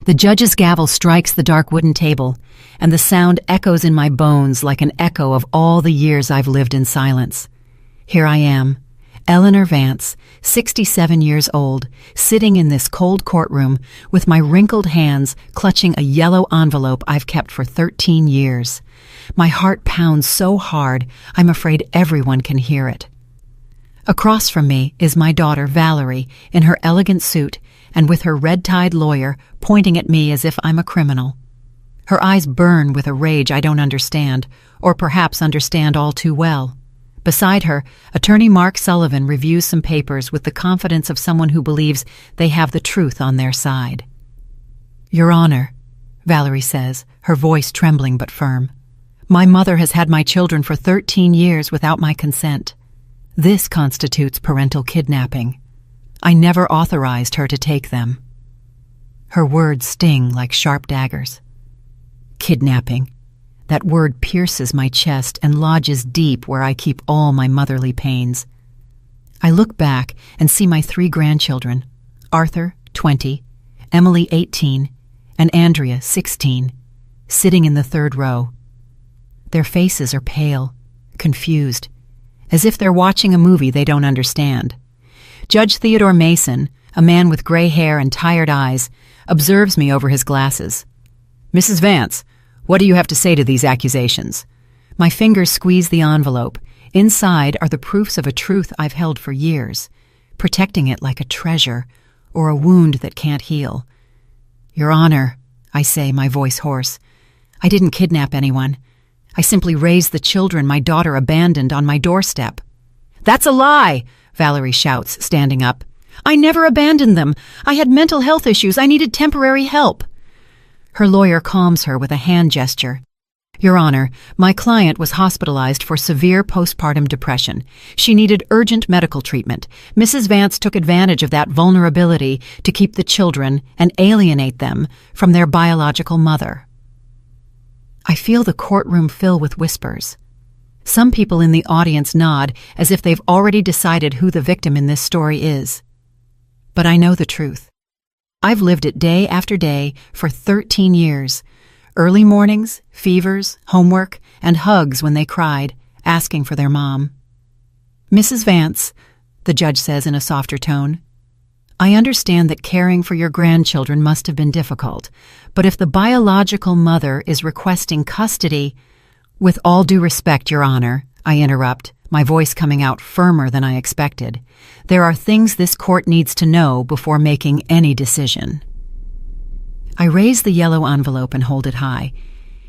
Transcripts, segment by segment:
The judge's gavel strikes the dark wooden table, and the sound echoes in my bones like an echo of all the years I've lived in silence. Here I am, Eleanor Vance, 67 years old, sitting in this cold courtroom with my wrinkled hands clutching a yellow envelope I've kept for 13 years. My heart pounds so hard, I'm afraid everyone can hear it. Across from me is my daughter, Valerie, in her elegant suit and with her red-tied lawyer pointing at me as if I'm a criminal. Her eyes burn with a rage I don't understand, or perhaps understand all too well. Beside her, Attorney Mark Sullivan reviews some papers with the confidence of someone who believes they have the truth on their side. "Your Honor," Valerie says, her voice trembling but firm, "my mother has had my children for 13 years without my consent. This constitutes parental kidnapping. I never authorized her to take them." Her words sting like sharp daggers. Kidnapping. That word pierces my chest and lodges deep where I keep all my motherly pains. I look back and see my 3 grandchildren, Arthur, 20, Emily, 18, and Andrea, 16, sitting in the 3rd row. Their faces are pale, confused, as if they're watching a movie they don't understand. Judge Theodore Mason, a man with gray hair and tired eyes, observes me over his glasses. "Mrs. Vance, what do you have to say to these accusations?" My fingers squeeze the envelope. Inside are the proofs of a truth I've held for years, protecting it like a treasure or a wound that can't heal. "Your Honor," I say, my voice hoarse, "I didn't kidnap anyone. I simply raised the children my daughter abandoned on my doorstep." "That's a lie!" Valerie shouts, standing up. "I never abandoned them. I had mental health issues. I needed temporary help." Her lawyer calms her with a hand gesture. "Your Honor, my client was hospitalized for severe postpartum depression. She needed urgent medical treatment. Mrs. Vance took advantage of that vulnerability to keep the children and alienate them from their biological mother." I feel the courtroom fill with whispers. Some people in the audience nod as if they've already decided who the victim in this story is. But I know the truth. I've lived it day after day for 13 years. Early mornings, fevers, homework, and hugs when they cried, asking for their mom. "Mrs. Vance," the judge says in a softer tone, "I understand that caring for your grandchildren must have been difficult, but if the biological mother is requesting custody—" "With all due respect, Your Honor," I interrupt, my voice coming out firmer than I expected, "there are things this court needs to know before making any decision." I raise the yellow envelope and hold it high.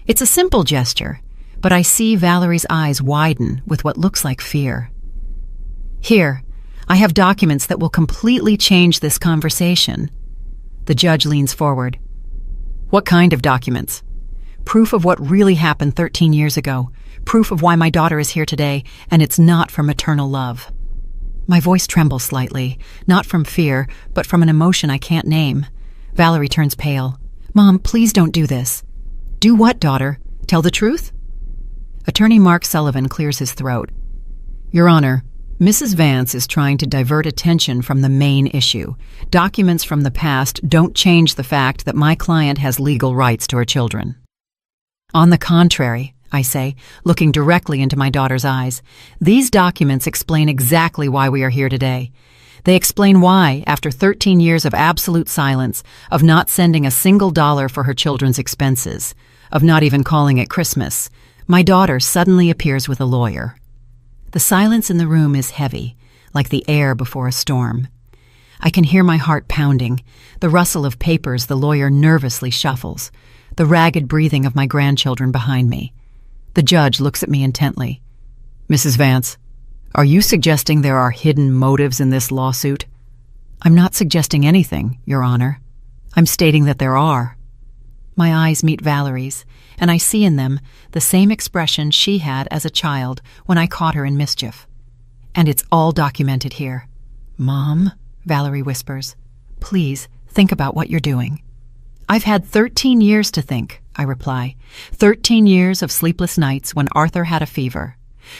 It's a simple gesture, but I see Valerie's eyes widen with what looks like fear. "Here, I have documents that will completely change this conversation." The judge leans forward. "What kind of documents?" "Proof of what really happened 13 years ago. Proof of why my daughter is here today, and it's not for maternal love." My voice trembles slightly, not from fear, but from an emotion I can't name. Valerie turns pale. "Mom, please don't do this." "Do what, daughter? Tell the truth?" Attorney Mark Sullivan clears his throat. "Your Honor, Mrs. Vance is trying to divert attention from the main issue. Documents from the past don't change the fact that my client has legal rights to her children." "On the contrary," I say, looking directly into my daughter's eyes, "these documents explain exactly why we are here today. They explain why, after 13 years of absolute silence, of not sending a single dollar for her children's expenses, of not even calling it Christmas, my daughter suddenly appears with a lawyer." The silence in the room is heavy, like the air before a storm. I can hear my heart pounding, the rustle of papers the lawyer nervously shuffles, the ragged breathing of my grandchildren behind me. The judge looks at me intently. "Mrs. Vance, are you suggesting there are hidden motives in this lawsuit?" "I'm not suggesting anything, Your Honor. I'm stating that there are." My eyes meet Valerie's, and I see in them the same expression she had as a child when I caught her in mischief. And it's all documented here. "Mom," Valerie whispers, "please think about what you're doing." "I've had 13 years to think," I reply. 13 years of sleepless nights when Arthur had a fever.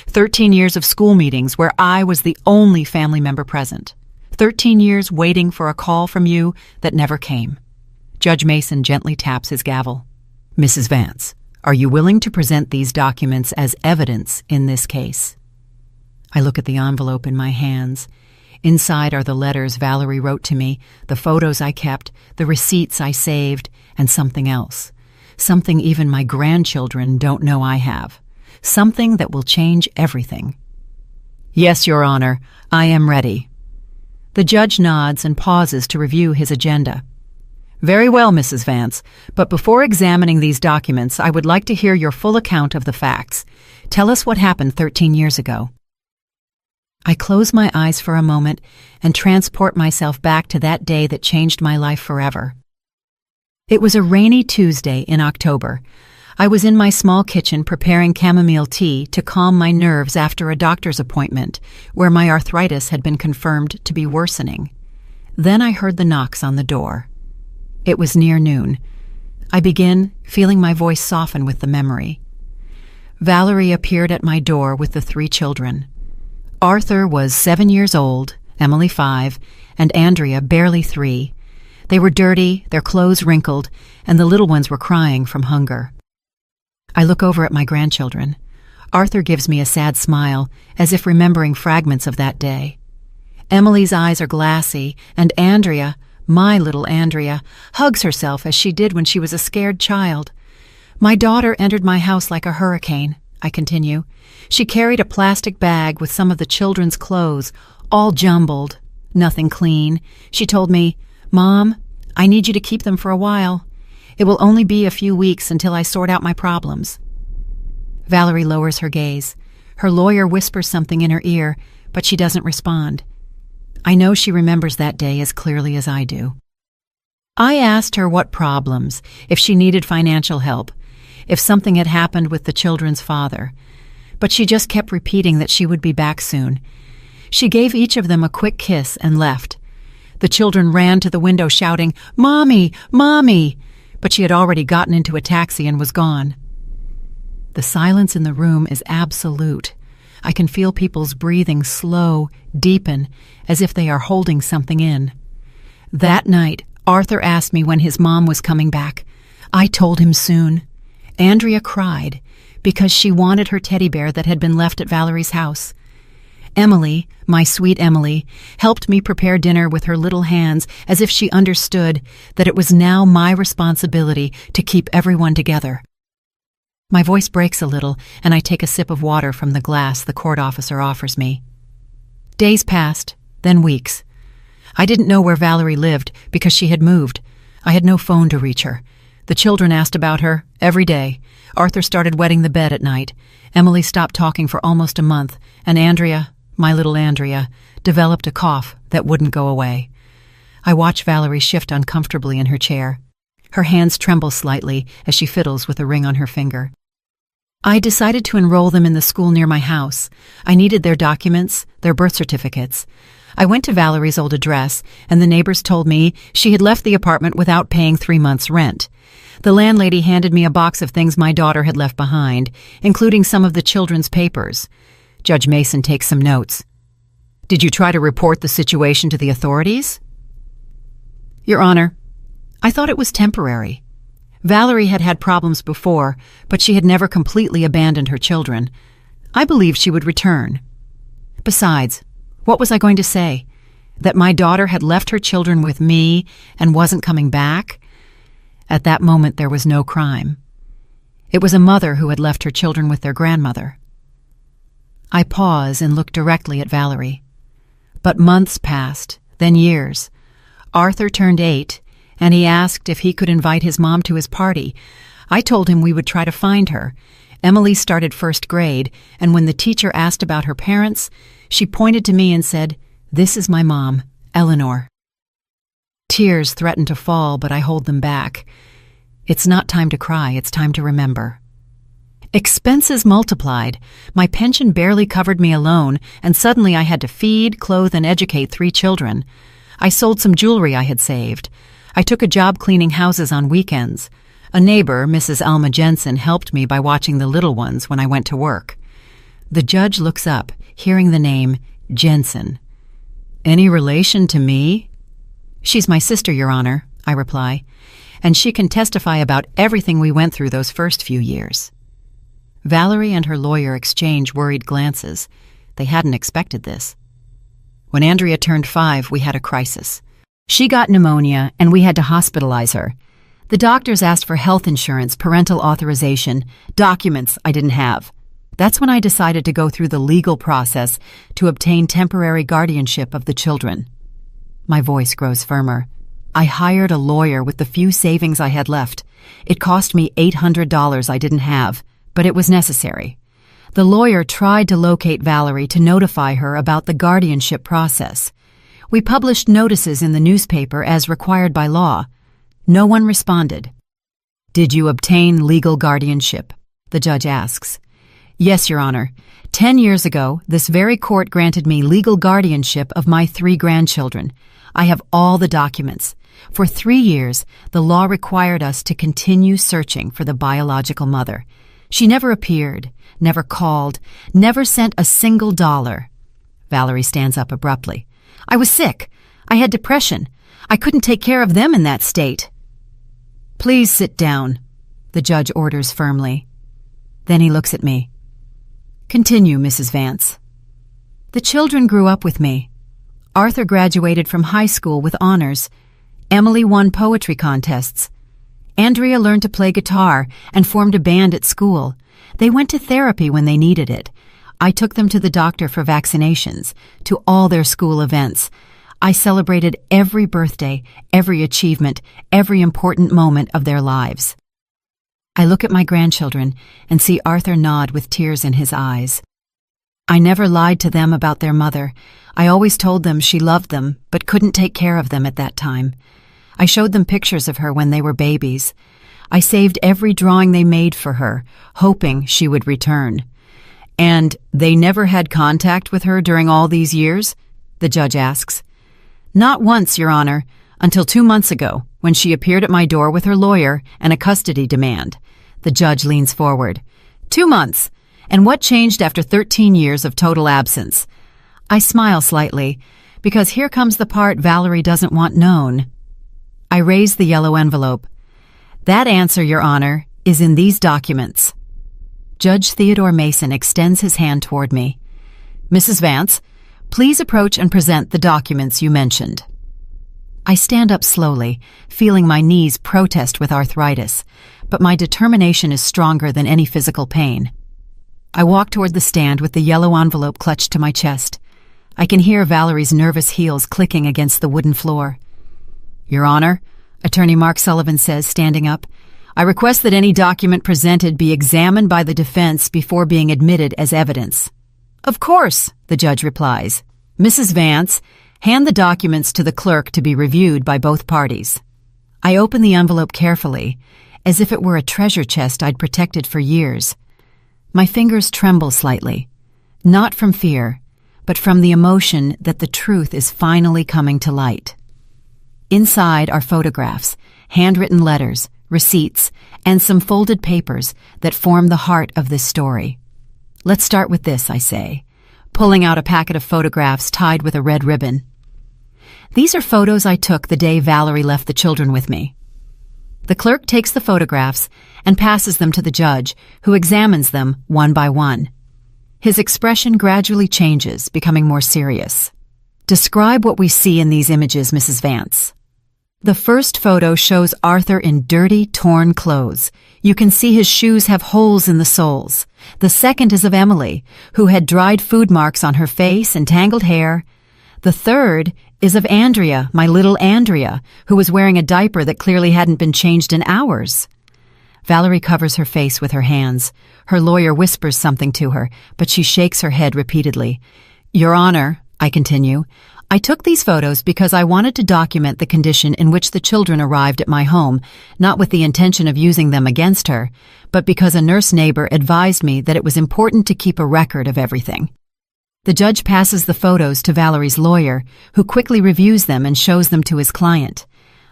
13 years of school meetings where I was the only family member present. 13 years waiting for a call from you that never came. Judge Mason gently taps his gavel. Mrs. Vance, are you willing to present these documents as evidence in this case? I look at the envelope in my hands. Inside are the letters Valerie wrote to me, the photos I kept, the receipts I saved, and something else. Something even my grandchildren don't know I have. Something that will change everything. Yes, Your Honor, I am ready. The judge nods and pauses to review his agenda. Very well, Mrs. Vance, but before examining these documents, I would like to hear your full account of the facts. Tell us what happened 13 years ago. I close my eyes for a moment and transport myself back to that day that changed my life forever. It was a rainy Tuesday in October. I was in my small kitchen preparing chamomile tea to calm my nerves after a doctor's appointment where my arthritis had been confirmed to be worsening. Then I heard the knocks on the door. It was near noon. I begin feeling my voice soften with the memory. Valerie appeared at my door with the 3 children. Arthur was 7 years old, Emily 5, and Andrea barely 3. They were dirty, their clothes wrinkled, and the little ones were crying from hunger. I look over at my grandchildren. Arthur gives me a sad smile, as if remembering fragments of that day. Emily's eyes are glassy, and Andrea, my little Andrea, hugs herself as she did when she was a scared child. My daughter entered my house like a hurricane, I continue. She carried a plastic bag with some of the children's clothes, all jumbled, nothing clean. She told me, "Mom, I need you to keep them for a while. It will only be a few weeks until I sort out my problems." Valerie lowers her gaze. Her lawyer whispers something in her ear, but she doesn't respond. I know she remembers that day as clearly as I do. I asked her what problems, if she needed financial help, if something had happened with the children's father, but she just kept repeating that she would be back soon. She gave each of them a quick kiss and left. The children ran to the window shouting, "Mommy! Mommy!" but she had already gotten into a taxi and was gone. The silence in the room is absolute. I can feel people's breathing slow, deepen, as if they are holding something in. That night, Arthur asked me when his mom was coming back. I told him soon. Andrea cried because she wanted her teddy bear that had been left at Valerie's house. Emily, my sweet Emily, helped me prepare dinner with her little hands as if she understood that it was now my responsibility to keep everyone together. My voice breaks a little, and I take a sip of water from the glass the court officer offers me. Days passed, then weeks. I didn't know where Valerie lived because she had moved. I had no phone to reach her. The children asked about her every day. Arthur started wetting the bed at night. Emily stopped talking for almost a month, and Andrea, my little Andrea, developed a cough that wouldn't go away. I watch Valerie shift uncomfortably in her chair. Her hands tremble slightly as she fiddles with a ring on her finger. I decided to enroll them in the school near my house. I needed their documents, their birth certificates. I went to Valerie's old address, and the neighbors told me she had left the apartment without paying 3 months' rent. The landlady handed me a box of things my daughter had left behind, including some of the children's papers. Judge Mason takes some notes. "Did you try to report the situation to the authorities?" "Your Honor, I thought it was temporary. Valerie had had problems before, but she had never completely abandoned her children. I believed she would return. Besides, what was I going to say? That my daughter had left her children with me and wasn't coming back? At that moment, there was no crime. It was a mother who had left her children with their grandmother." I pause and look directly at Valerie. But months passed, then years. Arthur turned 8, and he asked if he could invite his mom to his party. I told him we would try to find her. Emily started 1st grade, and when the teacher asked about her parents, she pointed to me and said, "This is my mom, Eleanor." Tears threaten to fall, but I hold them back. It's not time to cry, it's time to remember. Expenses multiplied. My pension barely covered me alone, and suddenly I had to feed, clothe, and educate 3 children. I sold some jewelry I had saved. I took a job cleaning houses on weekends. A neighbor, Mrs. Alma Jensen, helped me by watching the little ones when I went to work. The judge looks up, hearing the name Jensen. "Any relation to me?" "She's my sister, Your Honor," I reply. and she can testify about everything we went through those first few years." Valerie and her lawyer exchange worried glances. They hadn't expected this. "When Andrea turned 5, we had a crisis. She got pneumonia, and we had to hospitalize her. The doctors asked for health insurance, parental authorization, documents I didn't have. That's when I decided to go through the legal process to obtain temporary guardianship of the children." My voice grows firmer. "I hired a lawyer with the few savings I had left. It cost me $800 I didn't have, but it was necessary. The lawyer tried to locate Valerie to notify her about the guardianship process. We published notices in the newspaper as required by law. No one responded." "Did you obtain legal guardianship?" the judge asks. "Yes, Your Honor. 10 years ago, this very court granted me legal guardianship of my 3 grandchildren. I have all the documents. For 3 years, the law required us to continue searching for the biological mother. She never appeared, never called, never sent a single dollar." Valerie stands up abruptly. "I was sick. I had depression. I couldn't take care of them in that state." "Please sit down," the judge orders firmly. Then he looks at me. "Continue, Mrs. Vance." "The children grew up with me. Arthur graduated from high school with honors. Emily won poetry contests. Andrea learned to play guitar and formed a band at school. They went to therapy when they needed it. I took them to the doctor for vaccinations, to all their school events. I celebrated every birthday, every achievement, every important moment of their lives." I look at my grandchildren and see Arthur nod with tears in his eyes. "I never lied to them about their mother. I always told them she loved them, but couldn't take care of them at that time. I showed them pictures of her when they were babies. I saved every drawing they made for her, hoping she would return." "And they never had contact with her during all these years?" the judge asks. "Not once, Your Honor, until 2 months ago, when she appeared at my door with her lawyer and a custody demand." The judge leans forward. 2 months? And what changed after 13 years of total absence?" I smile slightly, because here comes the part Valerie doesn't want known. I raise the yellow envelope. "That answer, Your Honor, is in these documents." Judge Theodore Mason extends his hand toward me. "Mrs. Vance, please approach and present the documents you mentioned." I stand up slowly, feeling my knees protest with arthritis, but my determination is stronger than any physical pain. I walk toward the stand with the yellow envelope clutched to my chest. I can hear Valerie's nervous heels clicking against the wooden floor. "Your Honor," Attorney Mark Sullivan says, standing up, "I request that any document presented be examined by the defense before being admitted as evidence." "Of course," the judge replies. "Mrs. Vance, hand the documents to the clerk to be reviewed by both parties." I open the envelope carefully, as if it were a treasure chest I'd protected for years. My fingers tremble slightly, not from fear, but from the emotion that the truth is finally coming to light. Inside are photographs, handwritten letters, receipts, and some folded papers that form the heart of this story. "Let's start with this," I say, pulling out a packet of photographs tied with a red ribbon. "These are photos I took the day Valerie left the children with me." The clerk takes the photographs and passes them to the judge, who examines them one by one. His expression gradually changes, becoming more serious. "Describe what we see in these images, Mrs. Vance." The first photo shows Arthur in dirty, torn clothes. You can see his shoes have holes in the soles. The second is of Emily, who had dried food marks on her face and tangled hair. The third is of Andrea, my little Andrea, who was wearing a diaper that clearly hadn't been changed in hours. Valerie covers her face with her hands. Her lawyer whispers something to her, but she shakes her head repeatedly. "Your Honor," I continue, "I took these photos because I wanted to document the condition in which the children arrived at my home, not with the intention of using them against her, but because a nurse neighbor advised me that it was important to keep a record of everything." The judge passes the photos to Valerie's lawyer, who quickly reviews them and shows them to his client.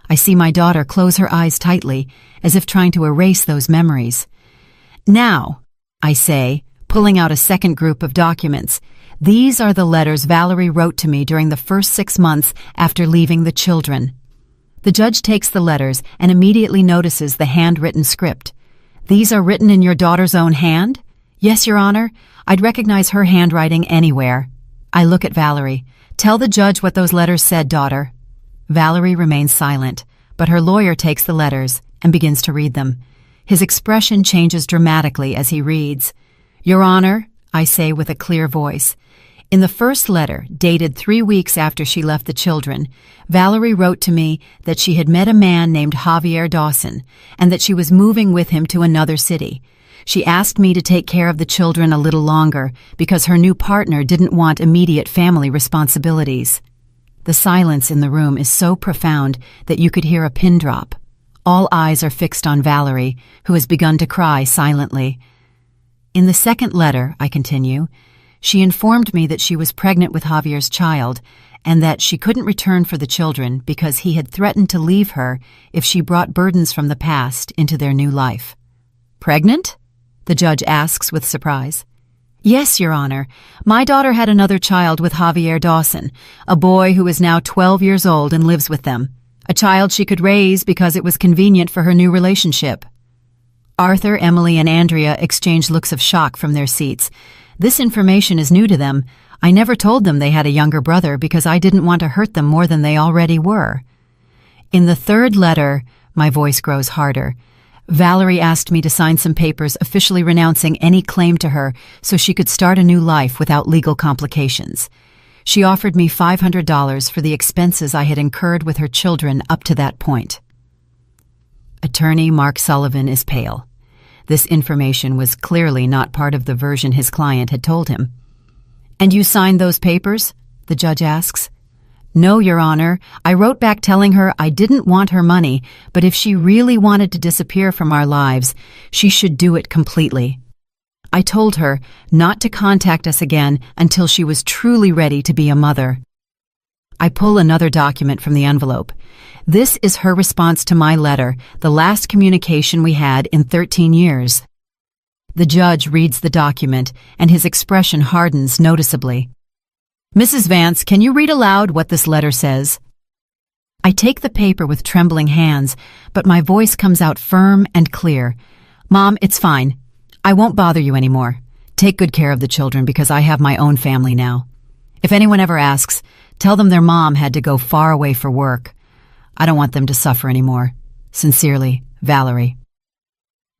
I see my daughter close her eyes tightly, as if trying to erase those memories. "Now," I say, pulling out a second group of documents, "these are the letters Valerie wrote to me during the first 6 months after leaving the children." The judge takes the letters and immediately notices the handwritten script. "These are written in your daughter's own hand?" "Yes, Your Honor. I'd recognize her handwriting anywhere." I look at Valerie. "Tell the judge what those letters said, daughter." Valerie remains silent, but her lawyer takes the letters and begins to read them. His expression changes dramatically as he reads. "Your Honor," I say with a clear voice, "in the first letter, dated 3 weeks after she left the children, Valerie wrote to me that she had met a man named Javier Dawson and that she was moving with him to another city. She asked me to take care of the children a little longer because her new partner didn't want immediate family responsibilities." The silence in the room is so profound that you could hear a pin drop. All eyes are fixed on Valerie, who has begun to cry silently. "In the second letter," I continue, "she informed me that she was pregnant with Javier's child and that she couldn't return for the children because he had threatened to leave her if she brought burdens from the past into their new life." "Pregnant?" the judge asks with surprise. "Yes, Your Honor. My daughter had another child with Javier Dawson, a boy who is now 12 years old and lives with them, a child she could raise because it was convenient for her new relationship." Arthur, Emily, and Andrea exchange looks of shock from their seats. This information is new to them. I never told them they had a younger brother because I didn't want to hurt them more than they already were. In the third letter, my voice grows harder. Valerie asked me to sign some papers officially renouncing any claim to her so she could start a new life without legal complications. She offered me $500 for the expenses I had incurred with her children up to that point. Attorney Mark Sullivan is pale. This information was clearly not part of the version his client had told him. "And you signed those papers?" the judge asks. "No, Your Honor. I wrote back telling her I didn't want her money, but if she really wanted to disappear from our lives, she should do it completely. I told her not to contact us again until she was truly ready to be a mother." I pull another document from the envelope. This is her response to my letter, the last communication we had in 13 years. The judge reads the document, and his expression hardens noticeably. "Mrs. Vance, can you read aloud what this letter says?" I take the paper with trembling hands, but my voice comes out firm and clear. "Mom, it's fine. I won't bother you anymore. Take good care of the children because I have my own family now. If anyone ever asks, tell them their mom had to go far away for work. I don't want them to suffer anymore. Sincerely, Valerie."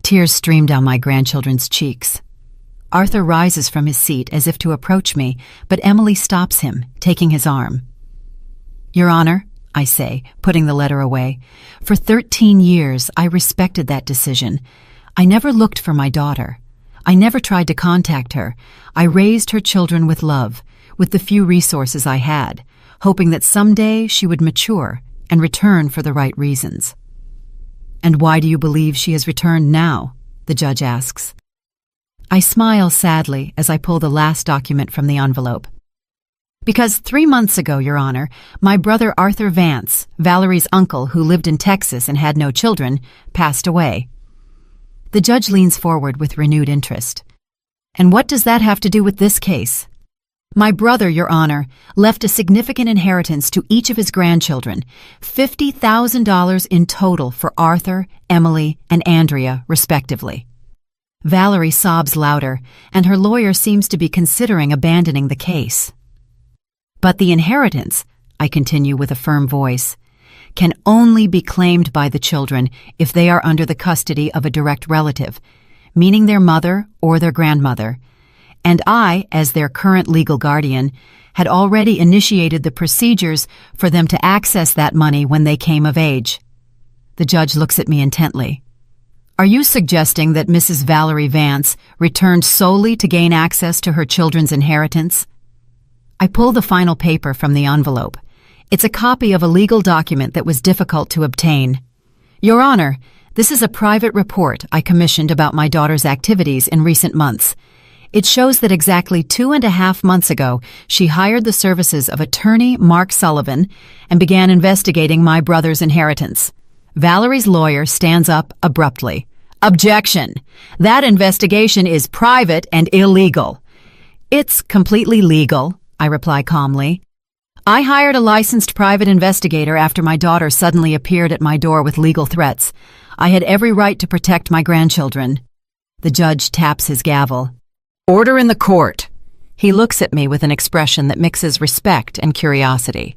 Tears stream down my grandchildren's cheeks. Arthur rises from his seat as if to approach me, but Emily stops him, taking his arm. "Your Honor," I say, putting the letter away, "for 13 years I respected that decision. I never looked for my daughter. I never tried to contact her. I raised her children with love, with the few resources I had, hoping that someday she would mature and return for the right reasons." "And why do you believe she has returned now?" the judge asks. I smile sadly as I pull the last document from the envelope. "Because 3 months ago, Your Honor, my brother Arthur Vance, Valerie's uncle who lived in Texas and had no children, passed away." The judge leans forward with renewed interest. "And what does that have to do with this case?" "My brother, Your Honor, left a significant inheritance to each of his grandchildren, $50,000 in total for Arthur, Emily, and Andrea, respectively." Valerie sobs louder, and her lawyer seems to be considering abandoning the case. "But the inheritance," I continue with a firm voice, "can only be claimed by the children if they are under the custody of a direct relative, meaning their mother or their grandmother. And I, as their current legal guardian, had already initiated the procedures for them to access that money when they came of age." The judge looks at me intently. "Are you suggesting that Mrs. Valerie Vance returned solely to gain access to her children's inheritance?" I pull the final paper from the envelope. It's a copy of a legal document that was difficult to obtain. "Your Honor, this is a private report I commissioned about my daughter's activities in recent months. It shows that exactly 2.5 months ago, she hired the services of attorney Mark Sullivan and began investigating my brother's inheritance." Valerie's lawyer stands up abruptly. "Objection! That investigation is private and illegal." "It's completely legal," I reply calmly. I hired a licensed private investigator after my daughter suddenly appeared at my door with legal threats. I had every right to protect my grandchildren. The judge taps his gavel. Order in the court. He looks at me with an expression that mixes respect and curiosity.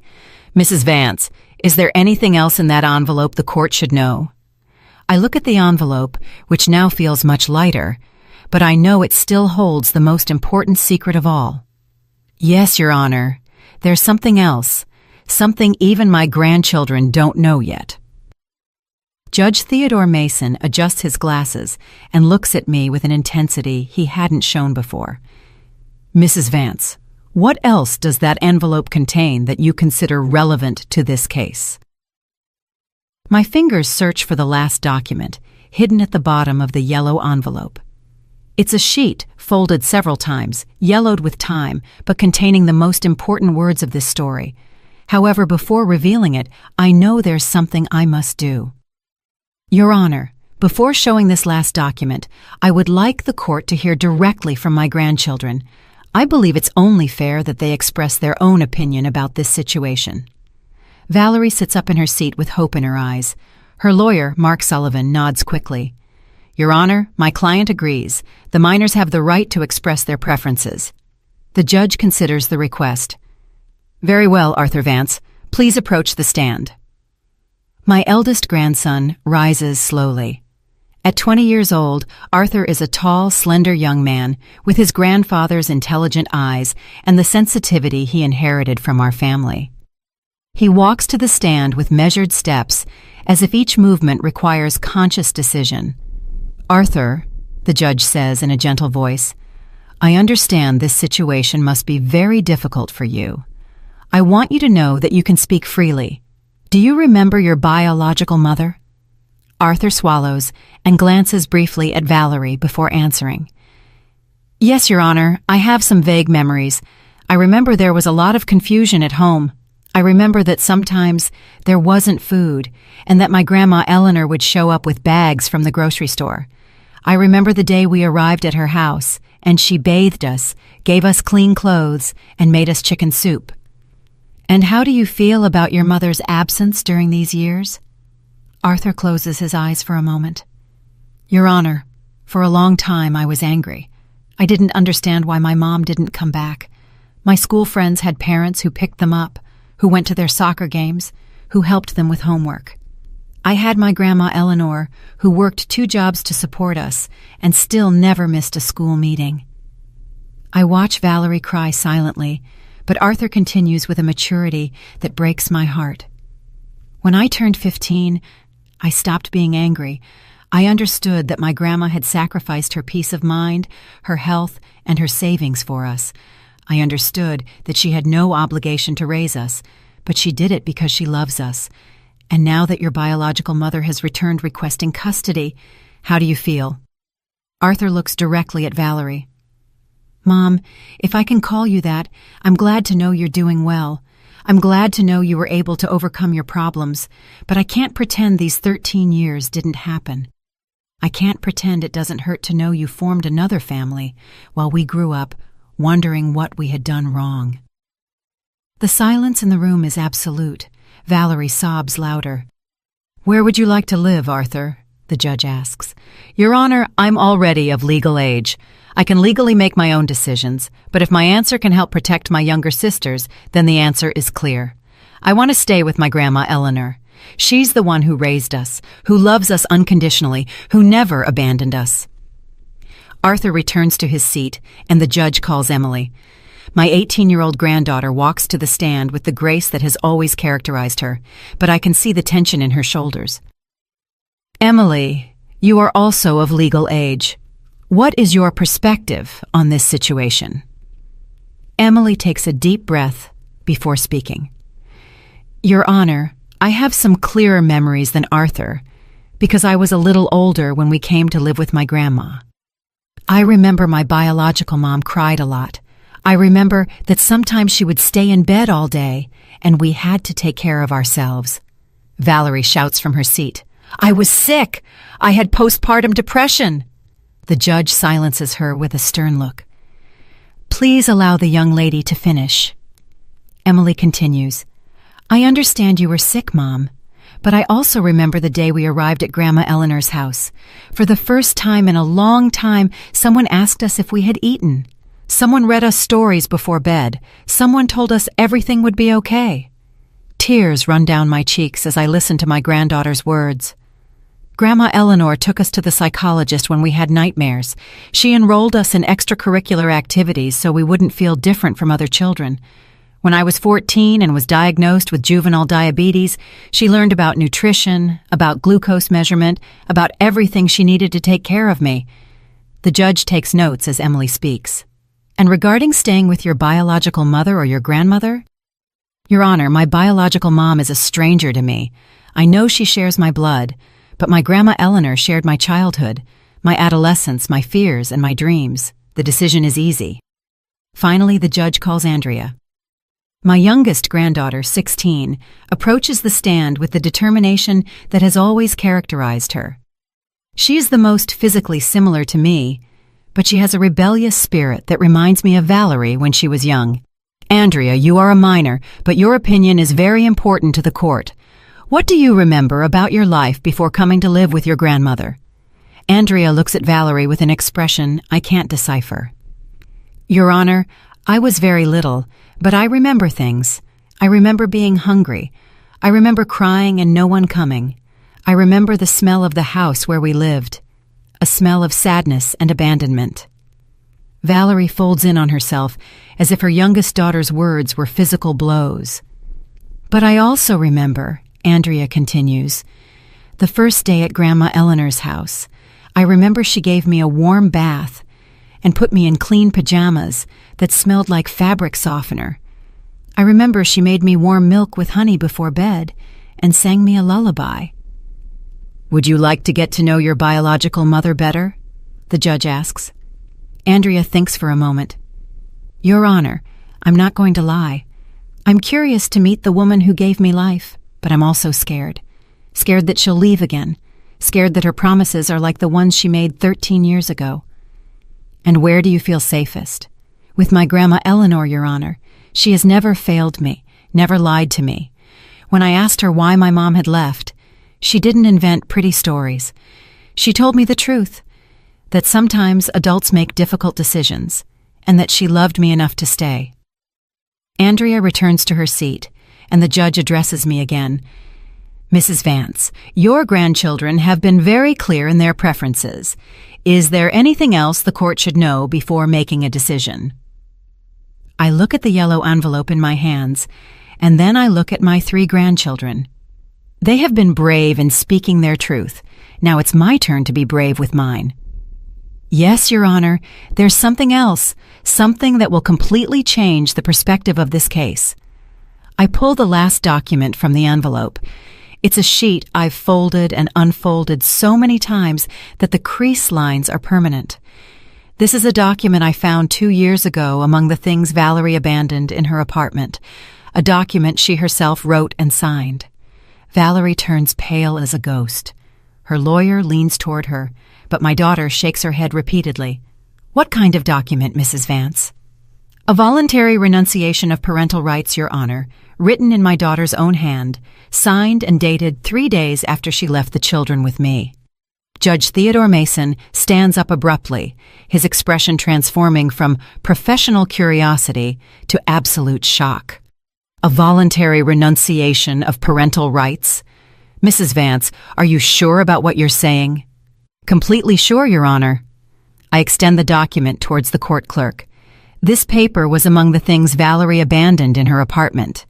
Mrs. Vance, is there anything else in that envelope the court should know? I look at the envelope, which now feels much lighter, but I know it still holds the most important secret of all. Yes, Your Honor. There's something else, something even my grandchildren don't know yet. Judge Theodore Mason adjusts his glasses and looks at me with an intensity he hadn't shown before. Mrs. Vance, what else does that envelope contain that you consider relevant to this case? My fingers search for the last document, hidden at the bottom of the yellow envelope. It's a sheet, folded several times, yellowed with time, but containing the most important words of this story. However, before revealing it, I know there's something I must do. Your Honor, before showing this last document, I would like the court to hear directly from my grandchildren. I believe it's only fair that they express their own opinion about this situation. Valerie sits up in her seat with hope in her eyes. Her lawyer, Mark Sullivan, nods quickly. Your Honor, my client agrees. The minors have the right to express their preferences. The judge considers the request. Very well, Arthur Vance. Please approach the stand. My eldest grandson rises slowly. At 20 years old, Arthur is a tall, slender young man with his grandfather's intelligent eyes and the sensitivity he inherited from our family. He walks to the stand with measured steps, as if each movement requires conscious decision. Arthur, the judge says in a gentle voice, I understand this situation must be very difficult for you. I want you to know that you can speak freely. Do you remember your biological mother? Arthur swallows and glances briefly at Valerie before answering. Yes, Your Honor, I have some vague memories. I remember there was a lot of confusion at home. I remember that sometimes there wasn't food and that my grandma Eleanor would show up with bags from the grocery store. I remember the day we arrived at her house and she bathed us, gave us clean clothes, and made us chicken soup. And how do you feel about your mother's absence during these years? Arthur closes his eyes for a moment. Your Honor, for a long time I was angry. I didn't understand why my mom didn't come back. My school friends had parents who picked them up, who went to their soccer games, who helped them with homework. I had my grandma Eleanor, who worked 2 jobs to support us and still never missed a school meeting. I watch Valerie cry silently, but Arthur continues with a maturity that breaks my heart. When I turned 15, I stopped being angry. I understood that my grandma had sacrificed her peace of mind, her health, and her savings for us. I understood that she had no obligation to raise us, but she did it because she loves us. And now that your biological mother has returned requesting custody, how do you feel? Arthur looks directly at Valerie. Mom, if I can call you that, I'm glad to know you're doing well. I'm glad to know you were able to overcome your problems, but I can't pretend these 13 years didn't happen. I can't pretend it doesn't hurt to know you formed another family while we grew up, wondering what we had done wrong. The silence in the room is absolute. Valerie sobs louder. Where would you like to live, Arthur? The judge asks. Your Honor, I'm already of legal age. I can legally make my own decisions, but if my answer can help protect my younger sisters, then the answer is clear. I want to stay with my grandma Eleanor. She's the one who raised us, who loves us unconditionally, who never abandoned us. Arthur returns to his seat, and the judge calls Emily. My 18-year-old granddaughter walks to the stand with the grace that has always characterized her, but I can see the tension in her shoulders. Emily, you are also of legal age. What is your perspective on this situation? Emily takes a deep breath before speaking. Your Honor, I have some clearer memories than Arthur, because I was a little older when we came to live with my grandma. I remember my biological mom cried a lot. I remember that sometimes she would stay in bed all day, and we had to take care of ourselves. Valerie shouts from her seat. I was sick. I had postpartum depression. The judge silences her with a stern look. Please allow the young lady to finish. Emily continues, I understand you were sick, Mom, but I also remember the day we arrived at Grandma Eleanor's house. For the first time in a long time, someone asked us if we had eaten. Someone read us stories before bed. Someone told us everything would be okay. Tears run down my cheeks as I listen to my granddaughter's words. Grandma Eleanor took us to the psychologist when we had nightmares. She enrolled us in extracurricular activities so we wouldn't feel different from other children. When I was 14 and was diagnosed with juvenile diabetes, she learned about nutrition, about glucose measurement, about everything she needed to take care of me. The judge takes notes as Emily speaks. And regarding staying with your biological mother or your grandmother? Your Honor, my biological mom is a stranger to me. I know she shares my blood, but my Grandma Eleanor shared my childhood, my adolescence, my fears, and my dreams. The decision is easy. Finally, the judge calls Andrea. My youngest granddaughter, 16, approaches the stand with the determination that has always characterized her. She is the most physically similar to me, but she has a rebellious spirit that reminds me of Valerie when she was young. Andrea, you are a minor, but your opinion is very important to the court. What do you remember about your life before coming to live with your grandmother? Andrea looks at Valerie with an expression I can't decipher. Your Honor, I was very little, but I remember things. I remember being hungry. I remember crying and no one coming. I remember the smell of the house where we lived, a smell of sadness and abandonment. Valerie folds in on herself as if her youngest daughter's words were physical blows. But I also remember, Andrea continues, the first day at Grandma Eleanor's house. I remember she gave me a warm bath and put me in clean pajamas that smelled like fabric softener. I remember she made me warm milk with honey before bed and sang me a lullaby. Would you like to get to know your biological mother better? The judge asks. Andrea thinks for a moment. Your Honor, I'm not going to lie. I'm curious to meet the woman who gave me life, but I'm also scared. Scared that she'll leave again. Scared that her promises are like the ones she made 13 years ago. And where do you feel safest? With my Grandma Eleanor, Your Honor. She has never failed me, never lied to me. When I asked her why my mom had left, she didn't invent pretty stories. She told me the truth, that sometimes adults make difficult decisions, and that she loved me enough to stay. Andrea returns to her seat, and the judge addresses me again. Mrs. Vance, your grandchildren have been very clear in their preferences. Is there anything else the court should know before making a decision? I look at the yellow envelope in my hands, and then I look at my 3 grandchildren. They have been brave in speaking their truth. Now it's my turn to be brave with mine. Yes, Your Honor, there's something else, something that will completely change the perspective of this case. I pull the last document from the envelope. It's a sheet I've folded and unfolded so many times that the crease lines are permanent. This is a document I found 2 years ago among the things Valerie abandoned in her apartment, a document she herself wrote and signed. Valerie turns pale as a ghost. Her lawyer leans toward her, but my daughter shakes her head repeatedly. What kind of document, Mrs. Vance? A voluntary renunciation of parental rights, Your Honor, written in my daughter's own hand, signed and dated 3 days after she left the children with me. Judge Theodore Mason stands up abruptly, his expression transforming from professional curiosity to absolute shock. A voluntary renunciation of parental rights? Mrs. Vance, are you sure about what you're saying? Completely sure, Your Honor. I extend the document towards the court clerk. This paper was among the things Valerie abandoned in her apartment.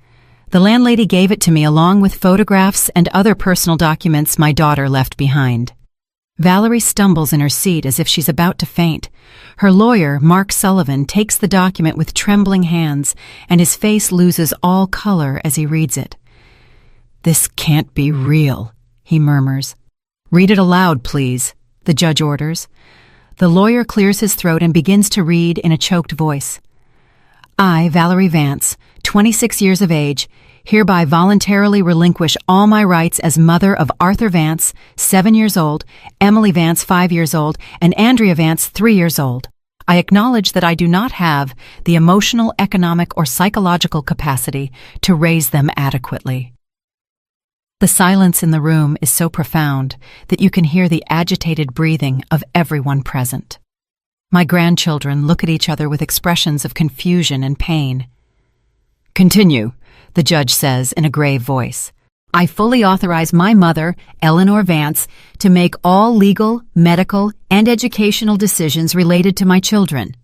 The landlady gave it to me along with photographs and other personal documents my daughter left behind. Valerie stumbles in her seat as if she's about to faint. Her lawyer, Mark Sullivan, takes the document with trembling hands, and his face loses all color as he reads it. This can't be real, he murmurs. Read it aloud, please, the judge orders. The lawyer clears his throat and begins to read in a choked voice. I, Valerie Vance, 26 years of age, hereby voluntarily relinquish all my rights as mother of Arthur Vance, 7 years old, Emily Vance, 5 years old, and Andrea Vance, 3 years old. I acknowledge that I do not have the emotional, economic, or psychological capacity to raise them adequately. The silence in the room is so profound that you can hear the agitated breathing of everyone present. My grandchildren look at each other with expressions of confusion and pain. "Continue," the judge says in a grave voice. "I fully authorize my mother, Eleanor Vance, to make all legal, medical, and educational decisions related to my children.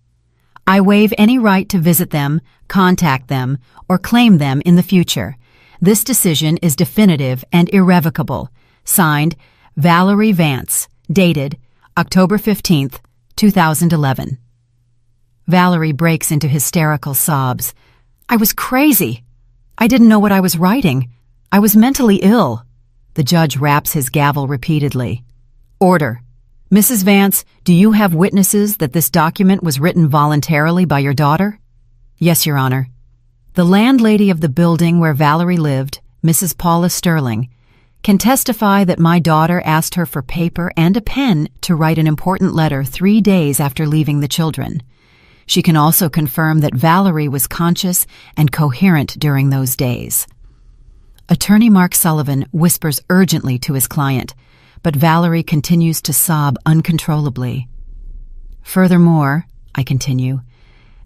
I waive any right to visit them, contact them, or claim them in the future. This decision is definitive and irrevocable. Signed, Valerie Vance, dated October 15th, 2011. Valerie breaks into hysterical sobs. "I was crazy. I didn't know what I was writing. I was mentally ill." The judge raps his gavel repeatedly. "Order. Mrs. Vance, do you have witnesses that this document was written voluntarily by your daughter?" "Yes, Your Honor." "The landlady of the building where Valerie lived, Mrs. Paula Sterling, can testify that my daughter asked her for paper and a pen to write an important letter 3 days after leaving the children. She can also confirm that Valerie was conscious and coherent during those days." Attorney Mark Sullivan whispers urgently to his client, but Valerie continues to sob uncontrollably. "Furthermore," I continue,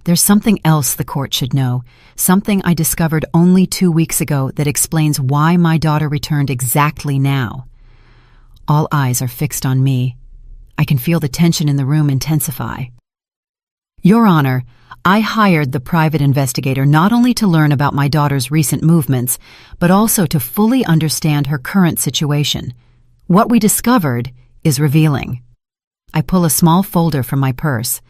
"there's something else the court should know, something I discovered only 2 weeks ago that explains why my daughter returned exactly now." All eyes are fixed on me. I can feel the tension in the room intensify. "Your Honor, I hired the private investigator not only to learn about my daughter's recent movements, but also to fully understand her current situation. What we discovered is revealing." I pull a small folder from my purse.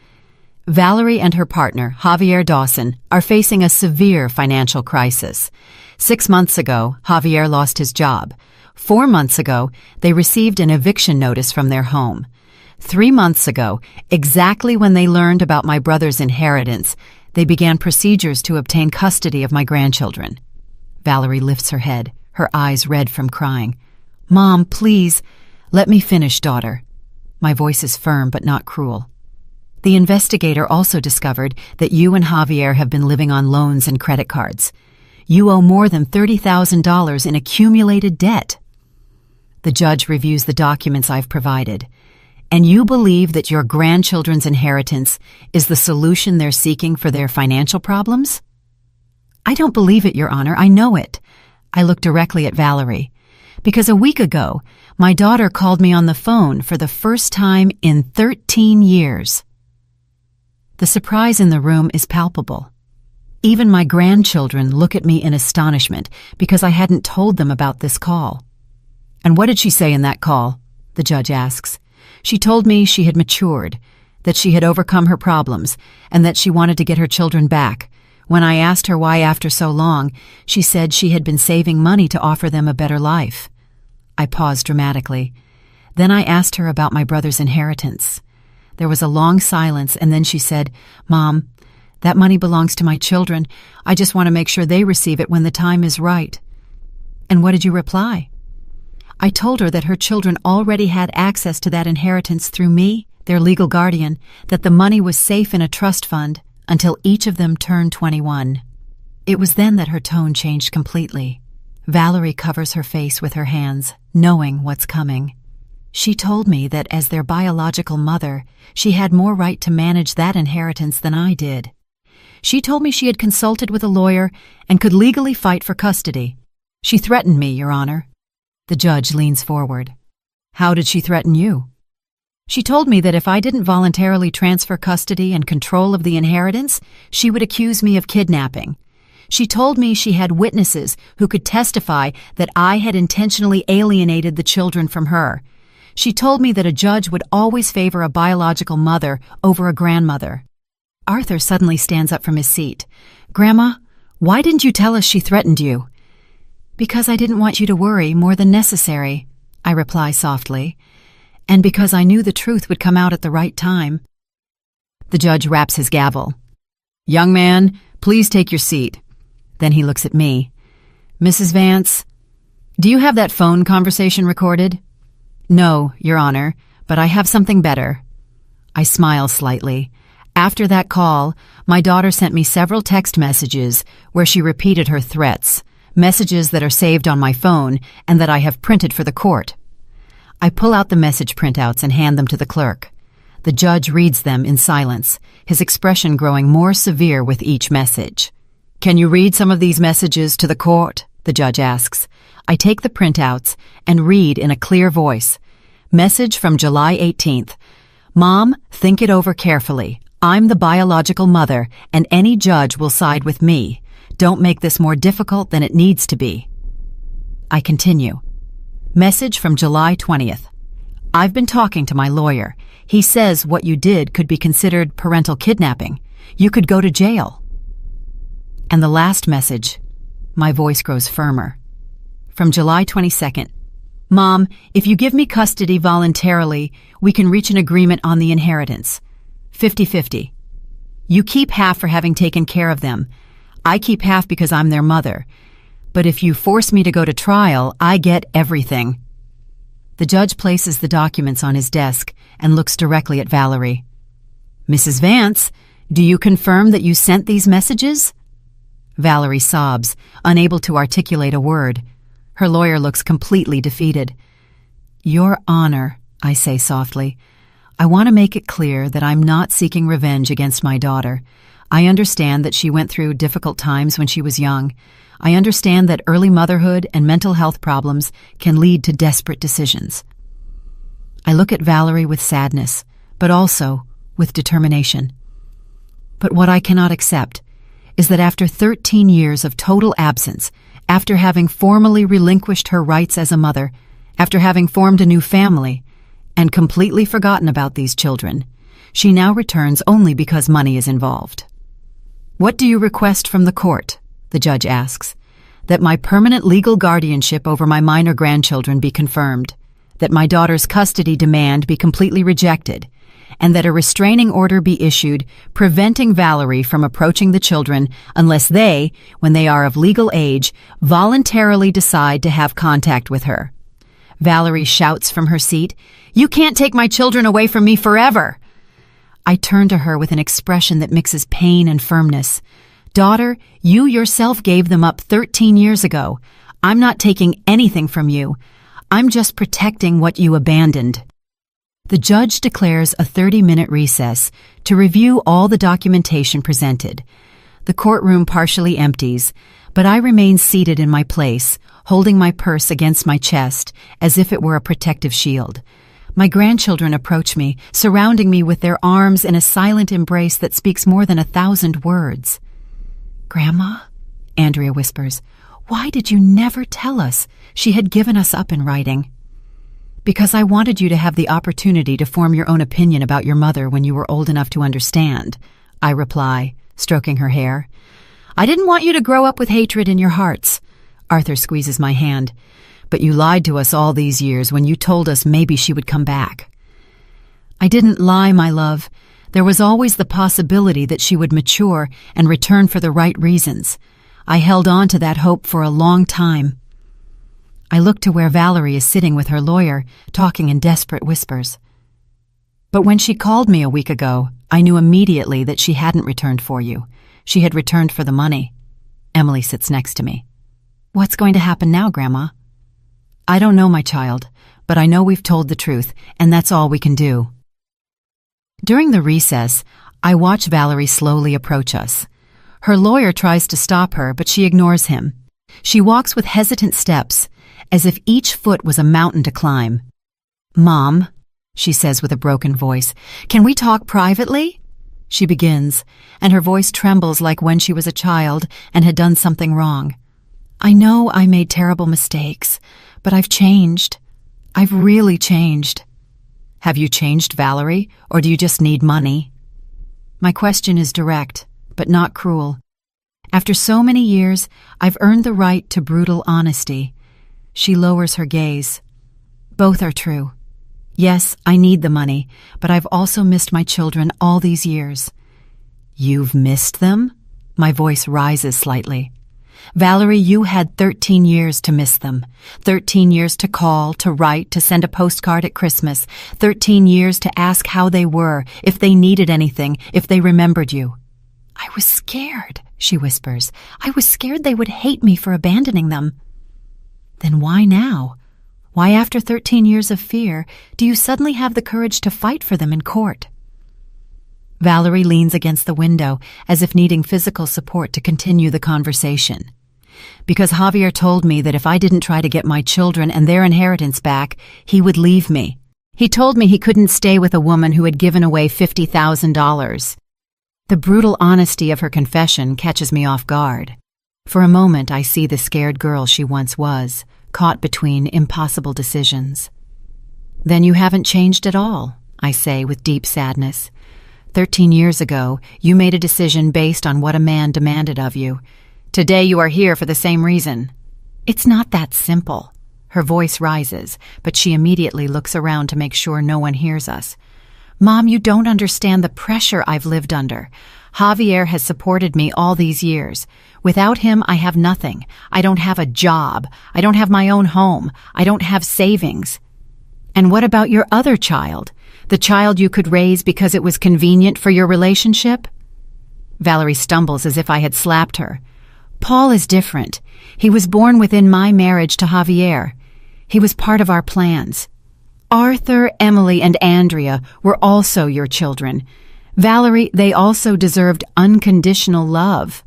"Valerie and her partner, Javier Dawson, are facing a severe financial crisis. 6 months ago, Javier lost his job. 4 months ago, they received an eviction notice from their home. 3 months ago, exactly when they learned about my brother's inheritance, they began procedures to obtain custody of my grandchildren." Valerie lifts her head, her eyes red from crying. "Mom, please, let me finish, daughter." My voice is firm but not cruel. "The investigator also discovered that you and Javier have been living on loans and credit cards. You owe more than $30,000 in accumulated debt." The judge reviews the documents I've provided. "And you believe that your grandchildren's inheritance is the solution they're seeking for their financial problems?" "I don't believe it, Your Honor. I know it." I look directly at Valerie. "Because a week ago, my daughter called me on the phone for the first time in 13 years. The surprise in the room is palpable. Even my grandchildren look at me in astonishment because I hadn't told them about this call. "And what did she say in that call?" the judge asks. "She told me she had matured, that she had overcome her problems, and that she wanted to get her children back. When I asked her why after so long, she said she had been saving money to offer them a better life." I paused dramatically. Then I asked her about my brother's inheritance. There was a long silence, and then she said, "Mom, that money belongs to my children. I just want to make sure they receive it when the time is right." "And what did you reply?" I told her that her children already had access to that inheritance through me, their legal guardian, that the money was safe in a trust fund until each of them turned 21. It was then that her tone changed completely. Valerie covers her face with her hands, knowing what's coming. She told me that as their biological mother, she had more right to manage that inheritance than I did. She told me she had consulted with a lawyer and could legally fight for custody. She threatened me, Your Honor. The judge leans forward. "How did she threaten you?" "She told me that if I didn't voluntarily transfer custody and control of the inheritance, she would accuse me of kidnapping. She told me she had witnesses who could testify that I had intentionally alienated the children from her. She told me that a judge would always favor a biological mother over a grandmother." Arthur suddenly stands up from his seat. "Grandma, why didn't you tell us she threatened you?" "Because I didn't want you to worry more than necessary," I reply softly, "and because I knew the truth would come out at the right time." The judge raps his gavel. "Young man, please take your seat." Then he looks at me. "Mrs. Vance, do you have that phone conversation recorded?" "No, Your Honor, but I have something better." I smile slightly. After that call, my daughter sent me several text messages where she repeated her threats, messages that are saved on my phone and that I have printed for the court. I pull out the message printouts and hand them to the clerk. The judge reads them in silence, his expression growing more severe with each message. "Can you read some of these messages to the court?" the judge asks. I take the printouts and read in a clear voice. Message from July 18th. "Mom, think it over carefully. I'm the biological mother, and any judge will side with me. Don't make this more difficult than it needs to be." I continue. Message from July 20th. "I've been talking to my lawyer. He says what you did could be considered parental kidnapping. You could go to jail." And the last message. My voice grows firmer. From July 22nd. "Mom, if you give me custody voluntarily, we can reach an agreement on the inheritance. 50-50. You keep half for having taken care of them. I keep half because I'm their mother. But if you force me to go to trial, I get everything." The judge places the documents on his desk and looks directly at Valerie. "Mrs. Vance, do you confirm that you sent these messages?" Valerie sobs, unable to articulate a word. Her lawyer looks completely defeated. "Your Honor," I say softly, "I want to make it clear that I'm not seeking revenge against my daughter. I understand that she went through difficult times when she was young. I understand that early motherhood and mental health problems can lead to desperate decisions." I look at Valerie with sadness, but also with determination. But what I cannot accept is that after 13 years of total absence, after having formally relinquished her rights as a mother, after having formed a new family, and completely forgotten about these children, she now returns only because money is involved. "What do you request from the court?" the judge asks. "That my permanent legal guardianship over my minor grandchildren be confirmed, that my daughter's custody demand be completely rejected, and that a restraining order be issued preventing Valerie from approaching the children unless they, when they are of legal age, voluntarily decide to have contact with her." Valerie shouts from her seat, "You can't take my children away from me forever!" I turn to her with an expression that mixes pain and firmness. "Daughter, you yourself gave them up 13 years ago. I'm not taking anything from you. I'm just protecting what you abandoned." The judge declares a 30-minute recess to review all the documentation presented. The courtroom partially empties, but I remain seated in my place, holding my purse against my chest as if it were a protective shield. My grandchildren approach me, surrounding me with their arms in a silent embrace that speaks more than 1,000 words. "Grandma," Andrea whispers, "why did you never tell us she had given us up in writing?" "Because I wanted you to have the opportunity to form your own opinion about your mother when you were old enough to understand," I reply, stroking her hair. "I didn't want you to grow up with hatred in your hearts." Arthur squeezes my hand. "But you lied to us all these years when you told us maybe she would come back." "I didn't lie, my love. There was always the possibility that she would mature and return for the right reasons. I held on to that hope for a long time." I look to where Valerie is sitting with her lawyer, talking in desperate whispers. "But when she called me a week ago, I knew immediately that she hadn't returned for you. She had returned for the money." Emily sits next to me. "What's going to happen now, Grandma?" "I don't know, my child, but I know we've told the truth, and that's all we can do." During the recess, I watch Valerie slowly approach us. Her lawyer tries to stop her, but she ignores him. She walks with hesitant steps, as if each foot was a mountain to climb. "Mom," she says with a broken voice, "can we talk privately?" She begins, and her voice trembles like when she was a child and had done something wrong. "I know I made terrible mistakes, but I've changed. I've really changed." "Have you changed, Valerie, or do you just need money?" My question is direct, but not cruel. After so many years, I've earned the right to brutal honesty. She lowers her gaze. "Both are true. Yes, I need the money, but I've also missed my children all these years." "You've missed them?" My voice rises slightly. Valerie, you had 13 years to miss them. 13 years to call, to write, to send a postcard at Christmas. 13 years to ask how they were, if they needed anything, if they remembered you. I was scared, she whispers. I was scared they would hate me for abandoning them. Then why now? Why, after 13 years of fear, do you suddenly have the courage to fight for them in court? Valerie leans against the window, as if needing physical support to continue the conversation. Because Javier told me that if I didn't try to get my children and their inheritance back, he would leave me. He told me he couldn't stay with a woman who had given away $50,000. The brutal honesty of her confession catches me off guard. For a moment, I see the scared girl she once was, caught between impossible decisions. Then you haven't changed at all, I say with deep sadness. 13 years ago, you made a decision based on what a man demanded of you. Today you are here for the same reason. It's not that simple. Her voice rises, but she immediately looks around to make sure no one hears us. Mom, you don't understand the pressure I've lived under. Javier has supported me all these years. Without him, I have nothing. I don't have a job. I don't have my own home. I don't have savings. And what about your other child? The child you could raise because it was convenient for your relationship? Valerie stumbles as if I had slapped her. Paul is different. He was born within my marriage to Javier. He was part of our plans. Arthur, Emily, and Andrea were also your children. Valerie, they also deserved unconditional love.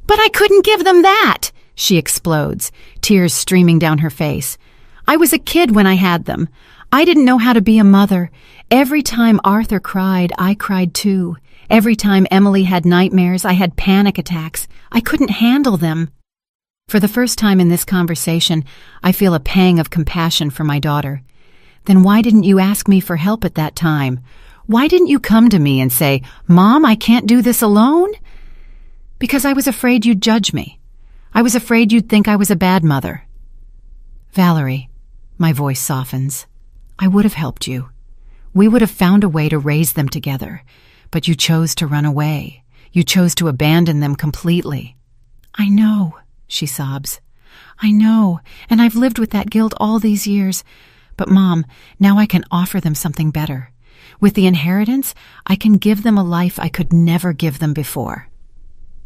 But I couldn't give them that, she explodes, tears streaming down her face. I was a kid when I had them. I didn't know how to be a mother. Every time Arthur cried, I cried too. Every time Emily had nightmares, I had panic attacks. I couldn't handle them. For the first time in this conversation, I feel a pang of compassion for my daughter. Then why didn't you ask me for help at that time? Why didn't you come to me and say, Mom, I can't do this alone? Because I was afraid you'd judge me. I was afraid you'd think I was a bad mother. Valerie, my voice softens. I would have helped you. We would have found a way to raise them together. But you chose to run away. You chose to abandon them completely. I know, she sobs. I know, and I've lived with that guilt all these years. But Mom, now I can offer them something better. With the inheritance, I can give them a life I could never give them before.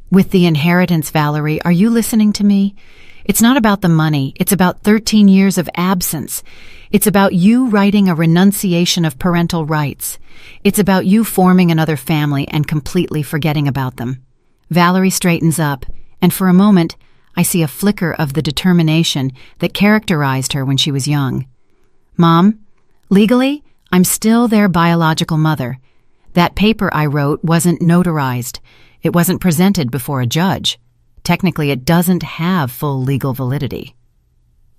With the inheritance, Valerie, are you listening to me? It's not about the money. It's about 13 years of absence. It's about you writing a renunciation of parental rights. It's about you forming another family and completely forgetting about them. Valerie straightens up, and for a moment, I see a flicker of the determination that characterized her when she was young. Mom, legally, I'm still their biological mother. That paper I wrote wasn't notarized. It wasn't presented before a judge. Technically, it doesn't have full legal validity.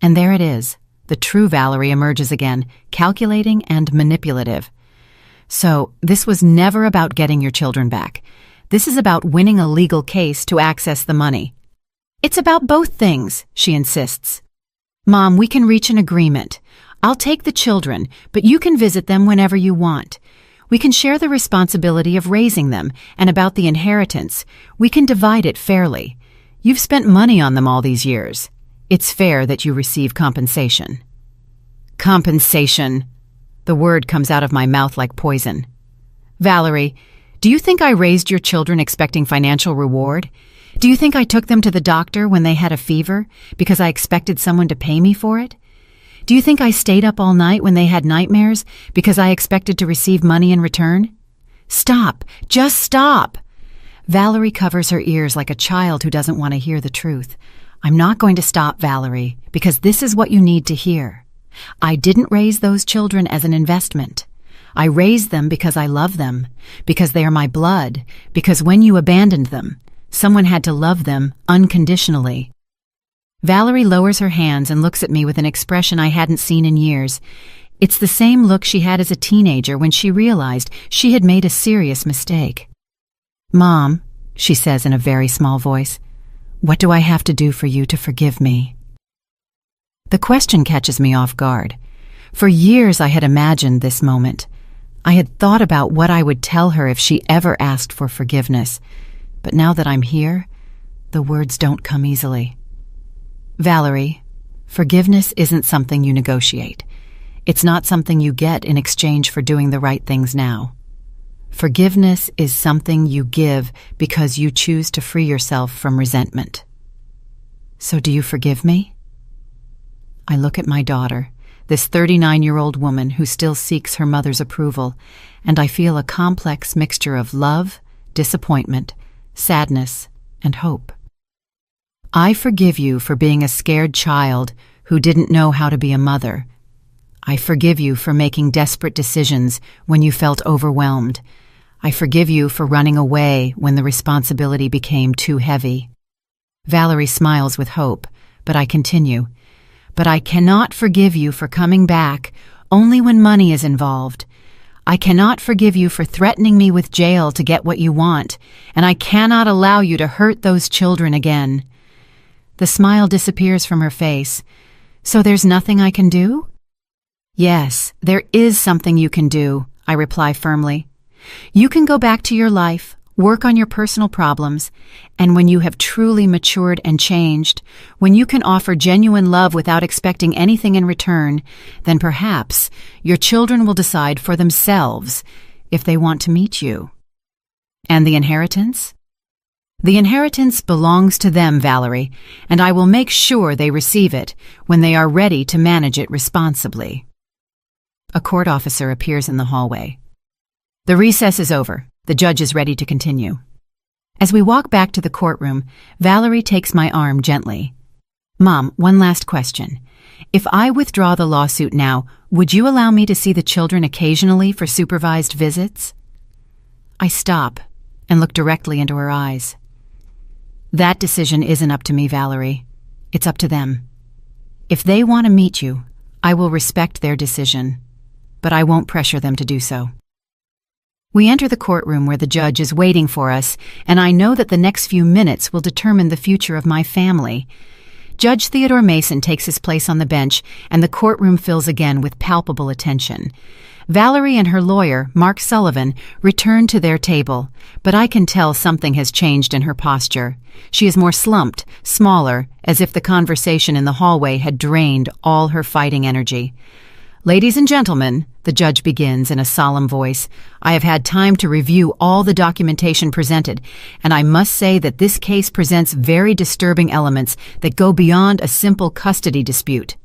And there it is. The true Valerie emerges again, calculating and manipulative. So, this was never about getting your children back. This is about winning a legal case to access the money. It's about both things, she insists. Mom, we can reach an agreement. I'll take the children, but you can visit them whenever you want. We can share the responsibility of raising them, and about the inheritance, we can divide it fairly. You've spent money on them all these years. It's fair that you receive compensation. Compensation. The word comes out of my mouth like poison. Valerie, do you think I raised your children expecting financial reward? Do you think I took them to the doctor when they had a fever because I expected someone to pay me for it? Do you think I stayed up all night when they had nightmares because I expected to receive money in return? Stop. Just stop. Valerie covers her ears like a child who doesn't want to hear the truth. I'm not going to stop, Valerie, because this is what you need to hear. I didn't raise those children as an investment. I raised them because I love them, because they are my blood, because when you abandoned them, someone had to love them unconditionally. Valerie lowers her hands and looks at me with an expression I hadn't seen in years. It's the same look she had as a teenager when she realized she had made a serious mistake. Mom, she says in a very small voice, what do I have to do for you to forgive me? The question catches me off guard. For years I had imagined this moment. I had thought about what I would tell her if she ever asked for forgiveness. But now that I'm here, The words don't come easily. Valerie, forgiveness isn't something you negotiate. It's not something you get in exchange for doing the right things now. Forgiveness is something you give because you choose to free yourself from resentment. So do you forgive me? I look at my daughter, this 39-year-old woman who still seeks her mother's approval, and I feel a complex mixture of love, disappointment, sadness, and hope. I forgive you for being a scared child who didn't know how to be a mother. I forgive you for making desperate decisions when you felt overwhelmed. I forgive you for running away when the responsibility became too heavy. Valerie smiles with hope, but I continue. But I cannot forgive you for coming back only when money is involved. I cannot forgive you for threatening me with jail to get what you want, and I cannot allow you to hurt those children again. The smile disappears from her face. So there's nothing I can do? Yes, there is something you can do, I reply firmly. You can go back to your life, work on your personal problems, and when you have truly matured and changed, when you can offer genuine love without expecting anything in return, then perhaps your children will decide for themselves if they want to meet you. And the inheritance? The inheritance belongs to them, Valerie, and I will make sure they receive it when they are ready to manage it responsibly. A court officer appears in the hallway. The recess is over. The judge is ready to continue. As we walk back to the courtroom, Valerie takes my arm gently. Mom, one last question. If I withdraw the lawsuit now, would you allow me to see the children occasionally for supervised visits? I stop and look directly into her eyes. That decision isn't up to me, Valerie. It's up to them. If they want to meet you, I will respect their decision, but I won't pressure them to do so. We enter the courtroom where the judge is waiting for us, and I know that the next few minutes will determine the future of my family. Judge Theodore Mason takes his place on the bench, and the courtroom fills again with palpable attention. Valerie and her lawyer, Mark Sullivan, return to their table, but I can tell something has changed in her posture. She is more slumped, smaller, as if the conversation in the hallway had drained all her fighting energy. Ladies and gentlemen, the judge begins in a solemn voice, I have had time to review all the documentation presented, and I must say that this case presents very disturbing elements that go beyond a simple custody dispute.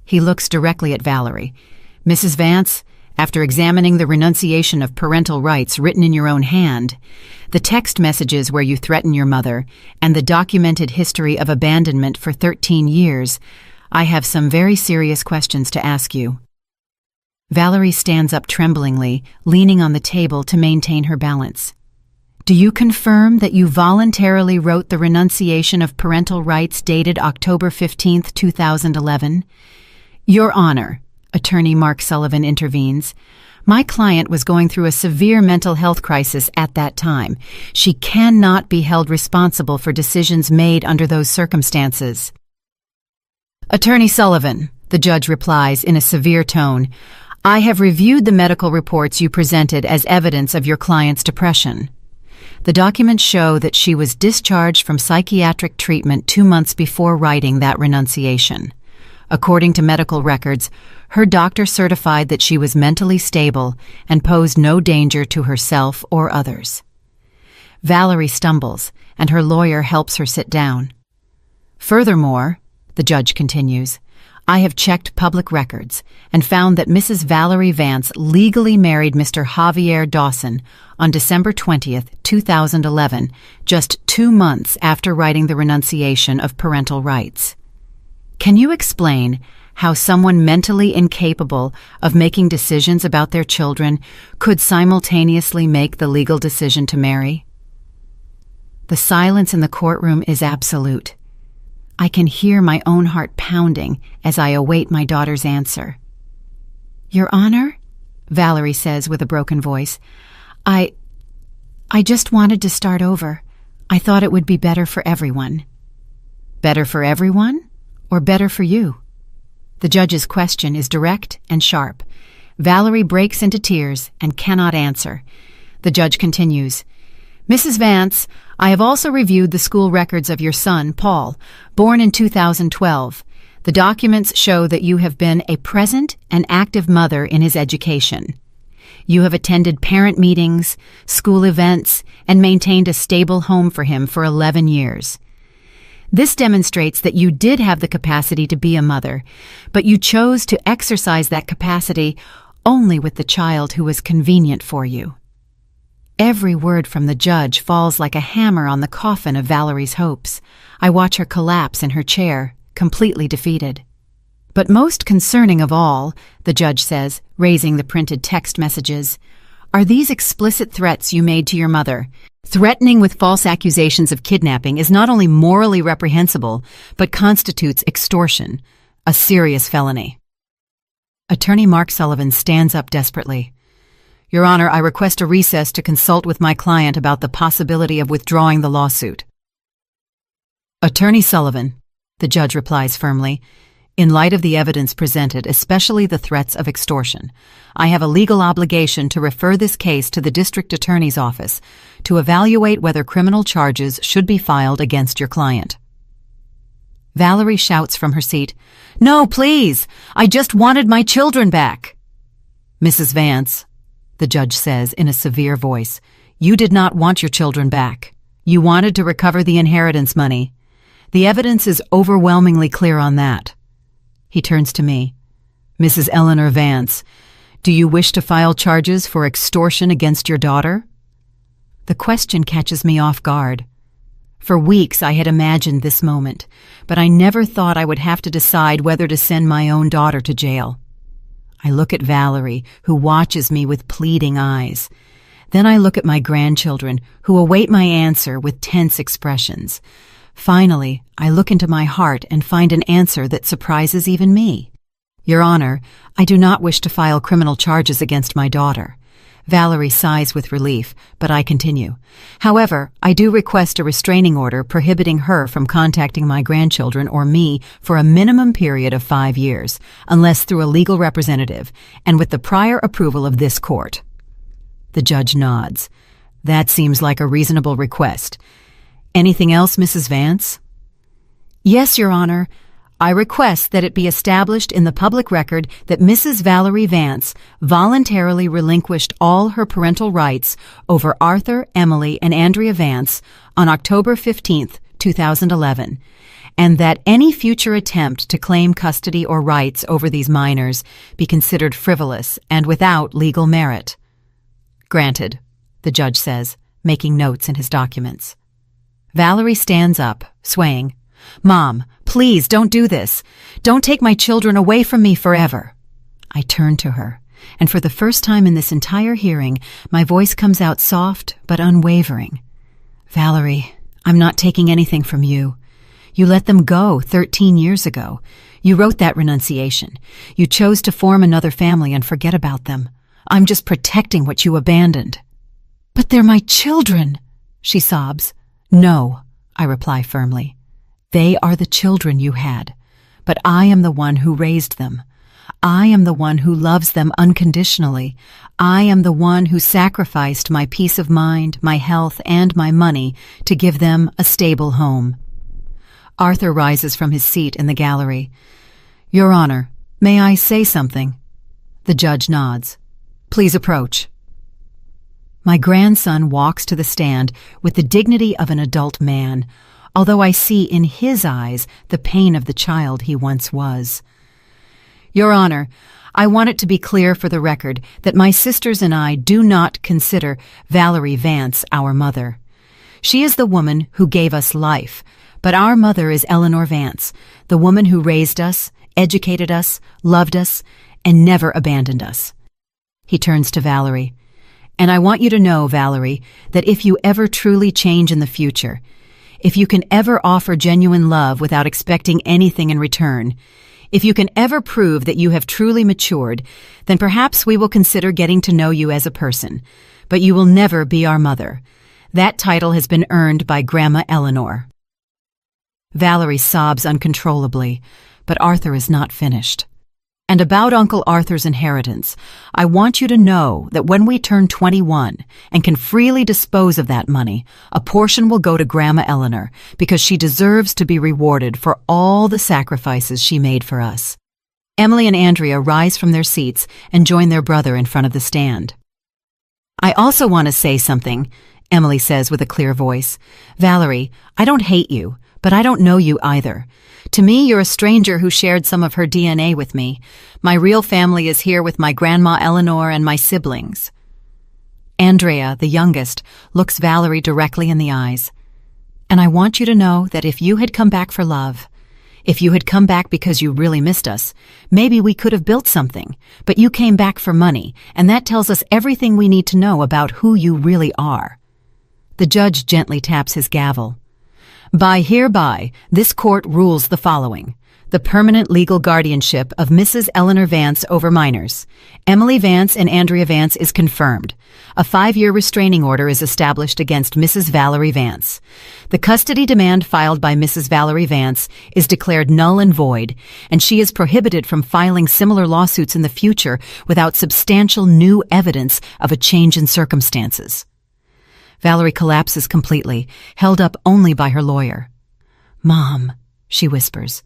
He looks directly at Valerie. Mrs. Vance, after examining the renunciation of parental rights written in your own hand, the text messages where you threaten your mother, and the documented history of abandonment for 13 years, I have some very serious questions to ask you. Valerie stands up tremblingly, leaning on the table to maintain her balance. Do you confirm that you voluntarily wrote the renunciation of parental rights dated October 15, 2011? Your Honor, Attorney Mark Sullivan intervenes. My client was going through a severe mental health crisis at that time. She cannot be held responsible for decisions made under those circumstances. Attorney Sullivan, the judge replies in a severe tone, I have reviewed the medical reports you presented as evidence of your client's depression. The documents show that she was discharged from psychiatric treatment 2 months before writing that renunciation. According to medical records, her doctor certified that she was mentally stable and posed no danger to herself or others. Valerie stumbles, and her lawyer helps her sit down. Furthermore, the judge continues, I have checked public records and found that Mrs. Valerie Vance legally married Mr. Javier Dawson on December 20th, 2011, just 2 months after writing the renunciation of parental rights. Can you explain how someone mentally incapable of making decisions about their children could simultaneously make the legal decision to marry? The silence in the courtroom is absolute. I can hear my own heart pounding as I await my daughter's answer. Your Honor, Valerie says with a broken voice, I just wanted to start over. I thought it would be better for everyone. Better for everyone, or better for you? The judge's question is direct and sharp. Valerie breaks into tears and cannot answer. The judge continues, Mrs. Vance, I have also reviewed the school records of your son, Paul, born in 2012. The documents show that you have been a present and active mother in his education. You have attended parent meetings, school events, and maintained a stable home for him for 11 years. This demonstrates that you did have the capacity to be a mother, but you chose to exercise that capacity only with the child who was convenient for you. Every word from the judge falls like a hammer on the coffin of Valerie's hopes. I watch her collapse in her chair, completely defeated. But most concerning of all, the judge says, raising the printed text messages, are these explicit threats you made to your mother. Threatening with false accusations of kidnapping is not only morally reprehensible, but constitutes extortion, a serious felony. Attorney Mark Sullivan stands up desperately. Your Honor, I request a recess to consult with my client about the possibility of withdrawing the lawsuit. Attorney Sullivan, the judge replies firmly, in light of the evidence presented, especially the threats of extortion, I have a legal obligation to refer this case to the district attorney's office to evaluate whether criminal charges should be filed against your client. Valerie shouts from her seat, "No, please! I just wanted my children back!" Mrs. Vance, the judge says in a severe voice, you did not want your children back. You wanted to recover the inheritance money. The evidence is overwhelmingly clear on that. He turns to me. Mrs. Eleanor Vance, do you wish to file charges for extortion against your daughter? The question catches me off guard. For weeks I had imagined this moment, but I never thought I would have to decide whether to send my own daughter to jail. I look at Valerie, who watches me with pleading eyes. Then I look at my grandchildren, who await my answer with tense expressions. Finally, I look into my heart and find an answer that surprises even me. Your Honor, I do not wish to file criminal charges against my daughter. Valerie sighs with relief, but I continue. However, I do request a restraining order prohibiting her from contacting my grandchildren or me for a minimum period of 5 years, unless through a legal representative, and with the prior approval of this court. The judge nods. That seems like a reasonable request. Anything else, Mrs. Vance? Yes, Your Honor. I request that it be established in the public record that Mrs. Valerie Vance voluntarily relinquished all her parental rights over Arthur, Emily, and Andrea Vance on October 15, 2011, and that any future attempt to claim custody or rights over these minors be considered frivolous and without legal merit. Granted, the judge says, making notes in his documents. Valerie stands up, swaying. Mom, please don't do this. Don't take my children away from me forever. I turn to her, and for the first time in this entire hearing, my voice comes out soft but unwavering. Valerie, I'm not taking anything from you. You let them go 13 years ago. You wrote that renunciation. You chose to form another family and forget about them. I'm just protecting what you abandoned. But they're my children, she sobs. No, I reply firmly. They are the children you had, but I am the one who raised them. I am the one who loves them unconditionally. I am the one who sacrificed my peace of mind, my health, and my money to give them a stable home. Arthur rises from his seat in the gallery. Your Honor, may I say something? The judge nods. Please approach. My grandson walks to the stand with the dignity of an adult man, although I see in his eyes the pain of the child he once was. Your Honor, I want it to be clear for the record that my sisters and I do not consider Valerie Vance our mother. She is the woman who gave us life, but our mother is Eleanor Vance, the woman who raised us, educated us, loved us, and never abandoned us. He turns to Valerie. And I want you to know, Valerie, that if you ever truly change in the future, if you can ever offer genuine love without expecting anything in return, if you can ever prove that you have truly matured, then perhaps we will consider getting to know you as a person. But you will never be our mother. That title has been earned by Grandma Eleanor. Valerie sobs uncontrollably, but Arthur is not finished. And about Uncle Arthur's inheritance, I want you to know that when we turn 21 and can freely dispose of that money, a portion will go to Grandma Eleanor because she deserves to be rewarded for all the sacrifices she made for us. Emily and Andrea rise from their seats and join their brother in front of the stand. I also want to say something, Emily says with a clear voice. Valerie, I don't hate you, but I don't know you either. To me, you're a stranger who shared some of her DNA with me. My real family is here with my Grandma Eleanor and my siblings. Andrea, the youngest, looks Valerie directly in the eyes. And I want you to know that if you had come back for love, if you had come back because you really missed us, maybe we could have built something. But you came back for money, and that tells us everything we need to know about who you really are. The judge gently taps his gavel. By hereby, this court rules the following. The permanent legal guardianship of Mrs. Eleanor Vance over minors. Emily Vance and Andrea Vance is confirmed. A 5-year restraining order is established against Mrs. Valerie Vance. The custody demand filed by Mrs. Valerie Vance is declared null and void, and she is prohibited from filing similar lawsuits in the future without substantial new evidence of a change in circumstances. Valerie collapses completely, held up only by her lawyer. Mom, she whispers,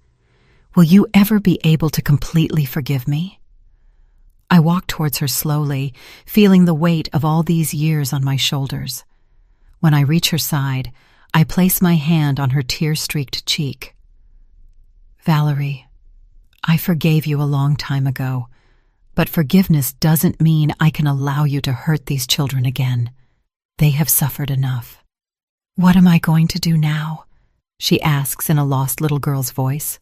will you ever be able to completely forgive me? I walk towards her slowly, feeling the weight of all these years on my shoulders. When I reach her side, I place my hand on her tear-streaked cheek. Valerie, I forgave you a long time ago, but forgiveness doesn't mean I can allow you to hurt these children again. They have suffered enough. What am I going to do now? She asks in a lost little girl's voice.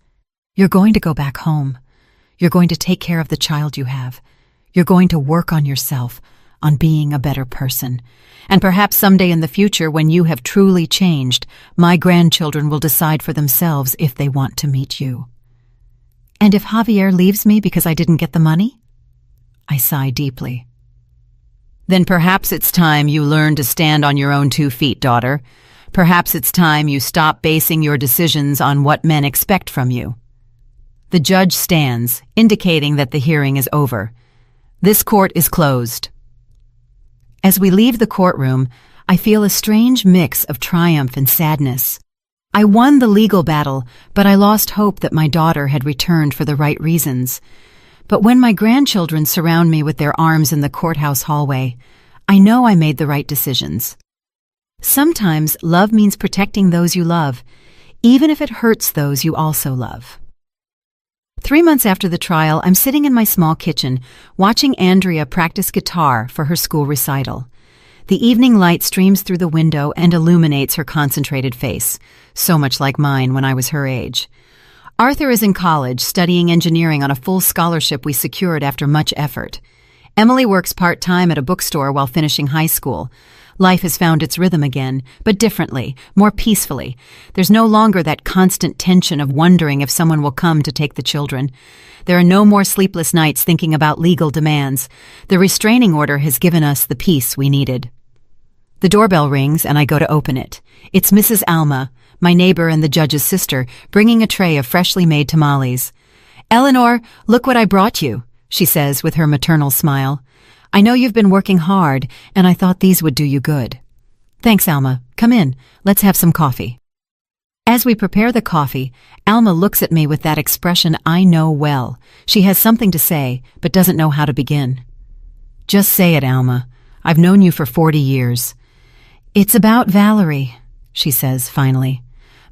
You're going to go back home. You're going to take care of the child you have. You're going to work on yourself, on being a better person. And perhaps someday in the future, when you have truly changed, my grandchildren will decide for themselves if they want to meet you. And if Javier leaves me because I didn't get the money? I sigh deeply. Then perhaps it's time you learn to stand on your own 2 feet, daughter. Perhaps it's time you stop basing your decisions on what men expect from you. The judge stands, indicating that the hearing is over. This court is closed. As we leave the courtroom, I feel a strange mix of triumph and sadness. I won the legal battle, but I lost hope that my daughter had returned for the right reasons. But when my grandchildren surround me with their arms in the courthouse hallway, I know I made the right decisions. Sometimes love means protecting those you love, even if it hurts those you also love. 3 months after the trial, I'm sitting in my small kitchen, watching Andrea practice guitar for her school recital. The evening light streams through the window and illuminates her concentrated face, so much like mine when I was her age. Arthur is in college, studying engineering on a full scholarship we secured after much effort. Emily works part-time at a bookstore while finishing high school. Life has found its rhythm again, but differently, more peacefully. There's no longer that constant tension of wondering if someone will come to take the children. There are no more sleepless nights thinking about legal demands. The restraining order has given us the peace we needed. The doorbell rings and I go to open it. It's Mrs. Alma, my neighbor and the judge's sister, bringing a tray of freshly made tamales. Eleanor, look what I brought you, she says with her maternal smile. I know you've been working hard, and I thought these would do you good. Thanks, Alma. Come in. Let's have some coffee. As we prepare the coffee, Alma looks at me with that expression I know well. She has something to say, but doesn't know how to begin. Just say it, Alma. I've known you for 40 years. It's about Valerie, she says finally.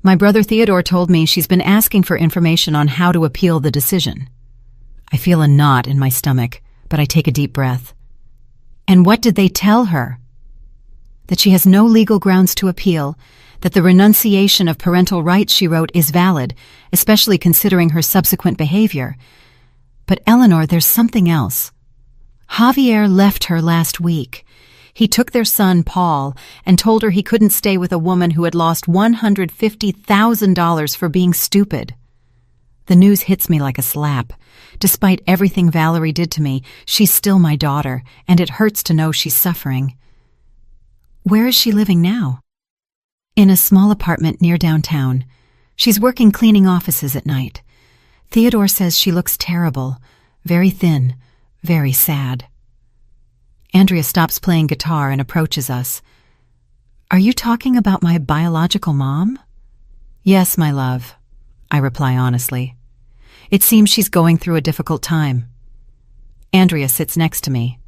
My brother Theodore told me she's been asking for information on how to appeal the decision. I feel a knot in my stomach, but I take a deep breath. And what did they tell her? That she has no legal grounds to appeal, that the renunciation of parental rights she wrote is valid, especially considering her subsequent behavior. But Eleanor, there's something else. Javier left her last week. He took their son, Paul, and told her he couldn't stay with a woman who had lost $150,000 for being stupid. The news hits me like a slap. Despite everything Valerie did to me, she's still my daughter, and it hurts to know she's suffering. Where is she living now? In a small apartment near downtown. She's working cleaning offices at night. Theodore says she looks terrible, very thin, very sad. Andrea stops playing guitar and approaches us. "Are you talking about my biological mom?" "Yes, my love," I reply honestly. It seems she's going through a difficult time. Andrea sits next to me.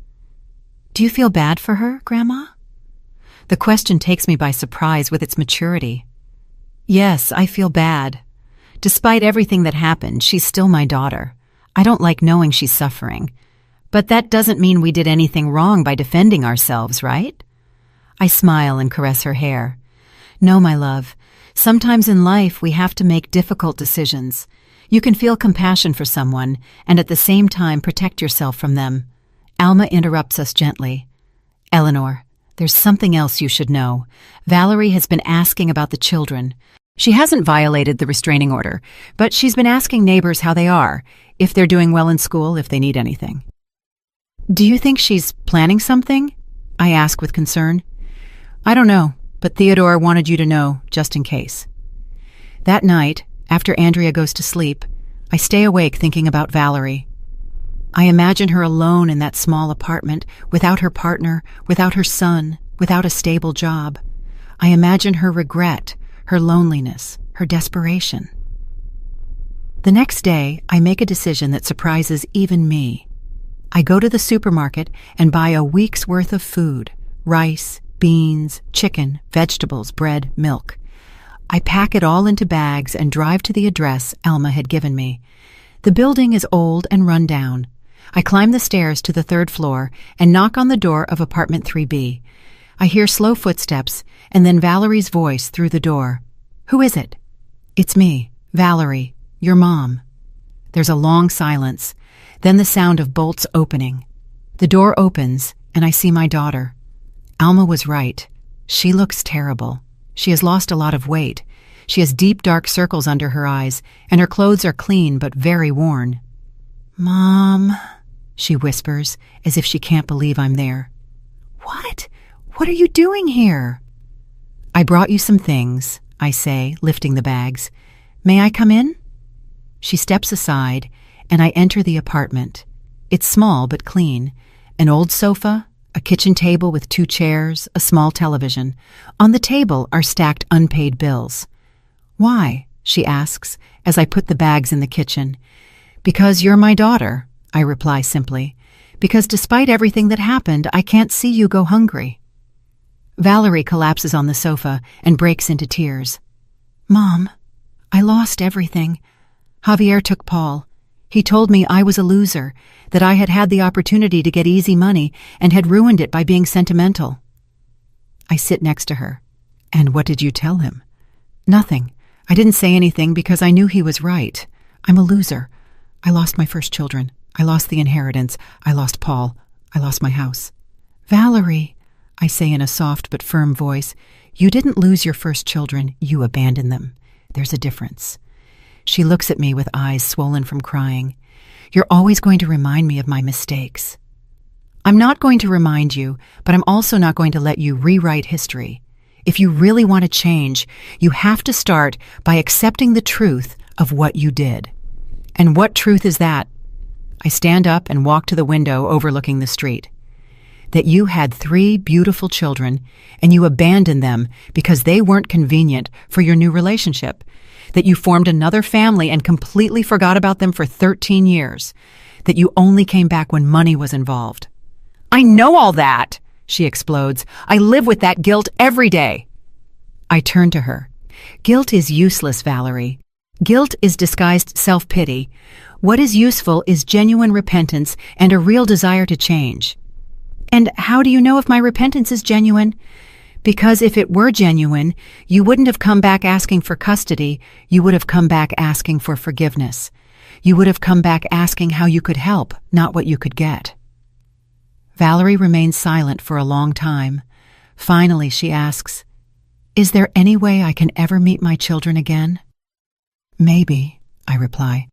"Do you feel bad for her, Grandma?" The question takes me by surprise with its maturity. "Yes, I feel bad. Despite everything that happened, she's still my daughter. I don't like knowing she's suffering. But that doesn't mean we did anything wrong by defending ourselves, right?" I smile and caress her hair. "No, my love. Sometimes in life we have to make difficult decisions. You can feel compassion for someone and at the same time protect yourself from them." Alma interrupts us gently. "Eleanor, there's something else you should know. Valerie has been asking about the children. She hasn't violated the restraining order, but she's been asking neighbors how they are, if they're doing well in school, if they need anything." "Do you think she's planning something?" I ask with concern. "I don't know, but Theodore wanted you to know, just in case." That night, after Andrea goes to sleep, I stay awake thinking about Valerie. I imagine her alone in that small apartment, without her partner, without her son, without a stable job. I imagine her regret, her loneliness, her desperation. The next day, I make a decision that surprises even me. I go to the supermarket and buy a week's worth of food: rice, beans, chicken, vegetables, bread, milk. I pack it all into bags and drive to the address Alma had given me. The building is old and run down. I climb the stairs to the 3rd floor and knock on the door of apartment 3B. I hear slow footsteps and then Valerie's voice through the door. "Who is it?" "It's me, Valerie, your mom." There's a long silence, then the sound of bolts opening. The door opens and I see my daughter. Alma was right. She looks terrible. She has lost a lot of weight. She has deep dark circles under her eyes and her clothes are clean but very worn. "Mom," she whispers, as if she can't believe I'm there. "What? What are you doing here?" "I brought you some things," I say, lifting the bags. "May I come in?" She steps aside, and I enter the apartment. It's small but clean. An old sofa, a kitchen table with 2 chairs, a small television. On the table are stacked unpaid bills. "Why?" she asks, as I put the bags in the kitchen. "Because you're my daughter," I reply simply. "Because despite everything that happened, I can't see you go hungry." Valerie collapses on the sofa and breaks into tears. "Mom, I lost everything. Javier took Paul. He told me I was a loser, that I had had the opportunity to get easy money and had ruined it by being sentimental." I sit next to her. "And what did you tell him?" "Nothing. I didn't say anything because I knew he was right. I'm a loser. I lost my first children. I lost the inheritance. I lost Paul. I lost my house." "Valerie," I say in a soft but firm voice, "you didn't lose your first children. You abandoned them. There's a difference." She looks at me with eyes swollen from crying. "You're always going to remind me of my mistakes." "I'm not going to remind you, but I'm also not going to let you rewrite history. If you really want to change, you have to start by accepting the truth of what you did." "And what truth is that?" I stand up and walk to the window overlooking the street. "That you had 3 beautiful children and you abandoned them because they weren't convenient for your new relationship. That you formed another family and completely forgot about them for 13 years. That you only came back when money was involved." "I know all that," she explodes. "I live with that guilt every day." I turn to her. "Guilt is useless, Valerie. Guilt is disguised self-pity. What is useful is genuine repentance and a real desire to change." "And how do you know if my repentance is genuine?" "Because if it were genuine, you wouldn't have come back asking for custody. You would have come back asking for forgiveness. You would have come back asking how you could help, not what you could get." Valerie remains silent for a long time. Finally, she asks, "Is there any way I can ever meet my children again?" "Maybe," I reply.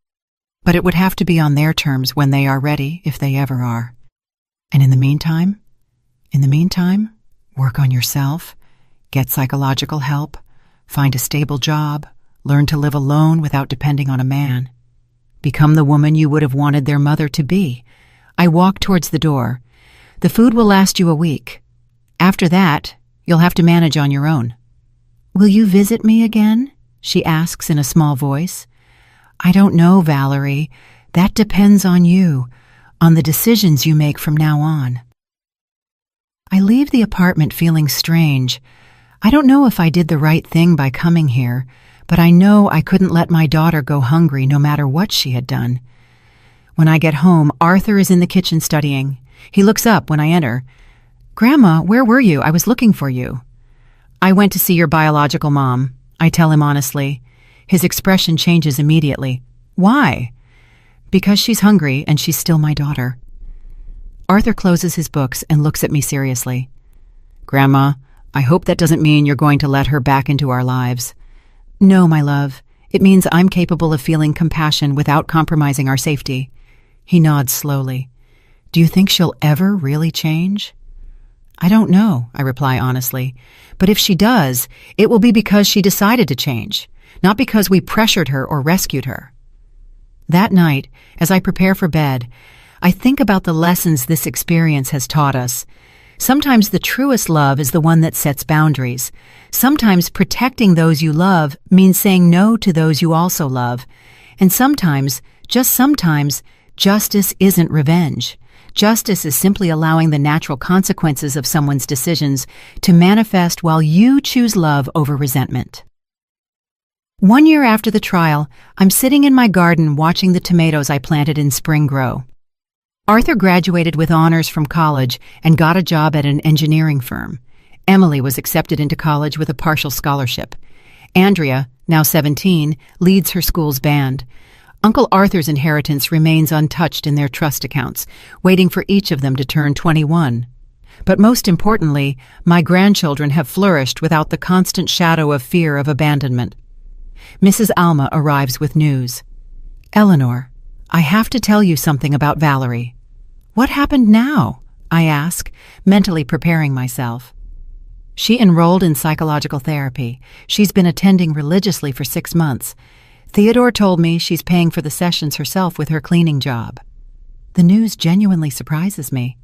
"But it would have to be on their terms when they are ready, if they ever are. And in the meantime, work on yourself, get psychological help, find a stable job, learn to live alone without depending on a man. become the woman you would have wanted their mother to be. I walk towards the door. The food will last you a week. After that, you'll have to manage on your own. Will you visit me again? She asks in a small voice. I don't know, Valerie. That depends on you, on the decisions you make from now on. I leave the apartment feeling strange. I don't know if I did the right thing by coming here, but I know I couldn't let my daughter go hungry no matter what she had done. When I get home, Arthur is in the kitchen studying. He looks up when I enter. Grandma, where were you? I was looking for you. I went to see your biological mom, I tell him honestly. His expression changes immediately. Why? Because she's hungry and she's still my daughter. Arthur closes his books and looks at me seriously. Grandma, I hope that doesn't mean you're going to let her back into our lives. No, my love. It means I'm capable of feeling compassion without compromising our safety. He nods slowly. Do you think she'll ever really change? I don't know, I reply honestly. But if she does, it will be because she decided to change, not because we pressured her or rescued her. That night, as I prepare for bed, I think about the lessons this experience has taught us. Sometimes the truest love is the one that sets boundaries. Sometimes protecting those you love means saying no to those you also love. And sometimes, just sometimes, justice isn't revenge. Justice is simply allowing the natural consequences of someone's decisions to manifest while you choose love over resentment. 1 year after the trial, I'm sitting in my garden watching the tomatoes I planted in spring grow. Arthur graduated with honors from college and got a job at an engineering firm. Emily was accepted into college with a partial scholarship. Andrea, now 17, leads her school's band. Uncle Arthur's inheritance remains untouched in their trust accounts, waiting for each of them to turn 21. But most importantly, my grandchildren have flourished without the constant shadow of fear of abandonment. Mrs. Alma arrives with news. Eleanor, I have to tell you something about Valerie. What happened now? I ask, mentally preparing myself. She enrolled in psychological therapy. She's been attending religiously for 6 months. Theodore told me she's paying for the sessions herself with her cleaning job. The news genuinely surprises me.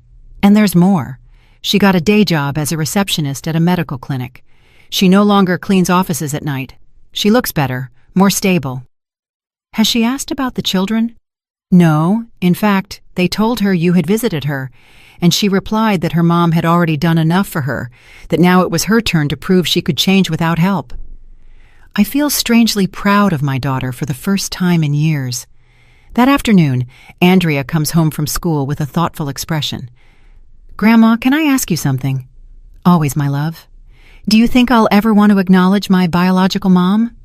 And there's more. She got a day job as a receptionist at a medical clinic. She no longer cleans offices at night. She looks better, more stable. Has she asked about the children? No. In fact, they told her you had visited her, and she replied that her mom had already done enough for her, that now it was her turn to prove she could change without help. I feel strangely proud of my daughter for the first time in years. That afternoon, Andrea comes home from school with a thoughtful expression. Grandma, can I ask you something? Always, my love. Do you think I'll ever want to acknowledge my biological mom?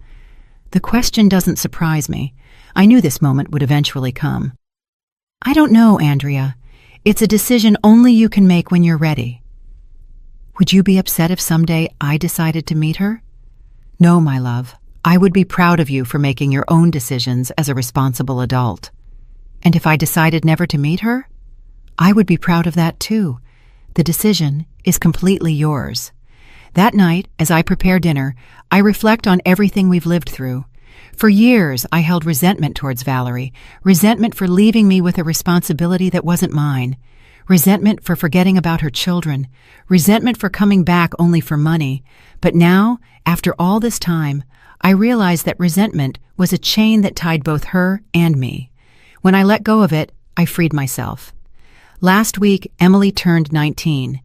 The question doesn't surprise me. I knew this moment would eventually come. I don't know, Andrea. It's a decision only you can make when you're ready. Would you be upset if someday I decided to meet her? No, my love. I would be proud of you for making your own decisions as a responsible adult. And if I decided never to meet her, I would be proud of that too. The decision is completely yours. That night, as I prepare dinner, I reflect on everything we've lived through. For years, I held resentment towards Valerie, resentment for leaving me with a responsibility that wasn't mine, resentment for forgetting about her children, resentment for coming back only for money. But now, after all this time, I realized that resentment was a chain that tied both her and me. When I let go of it, I freed myself. Last week, Emily turned 19.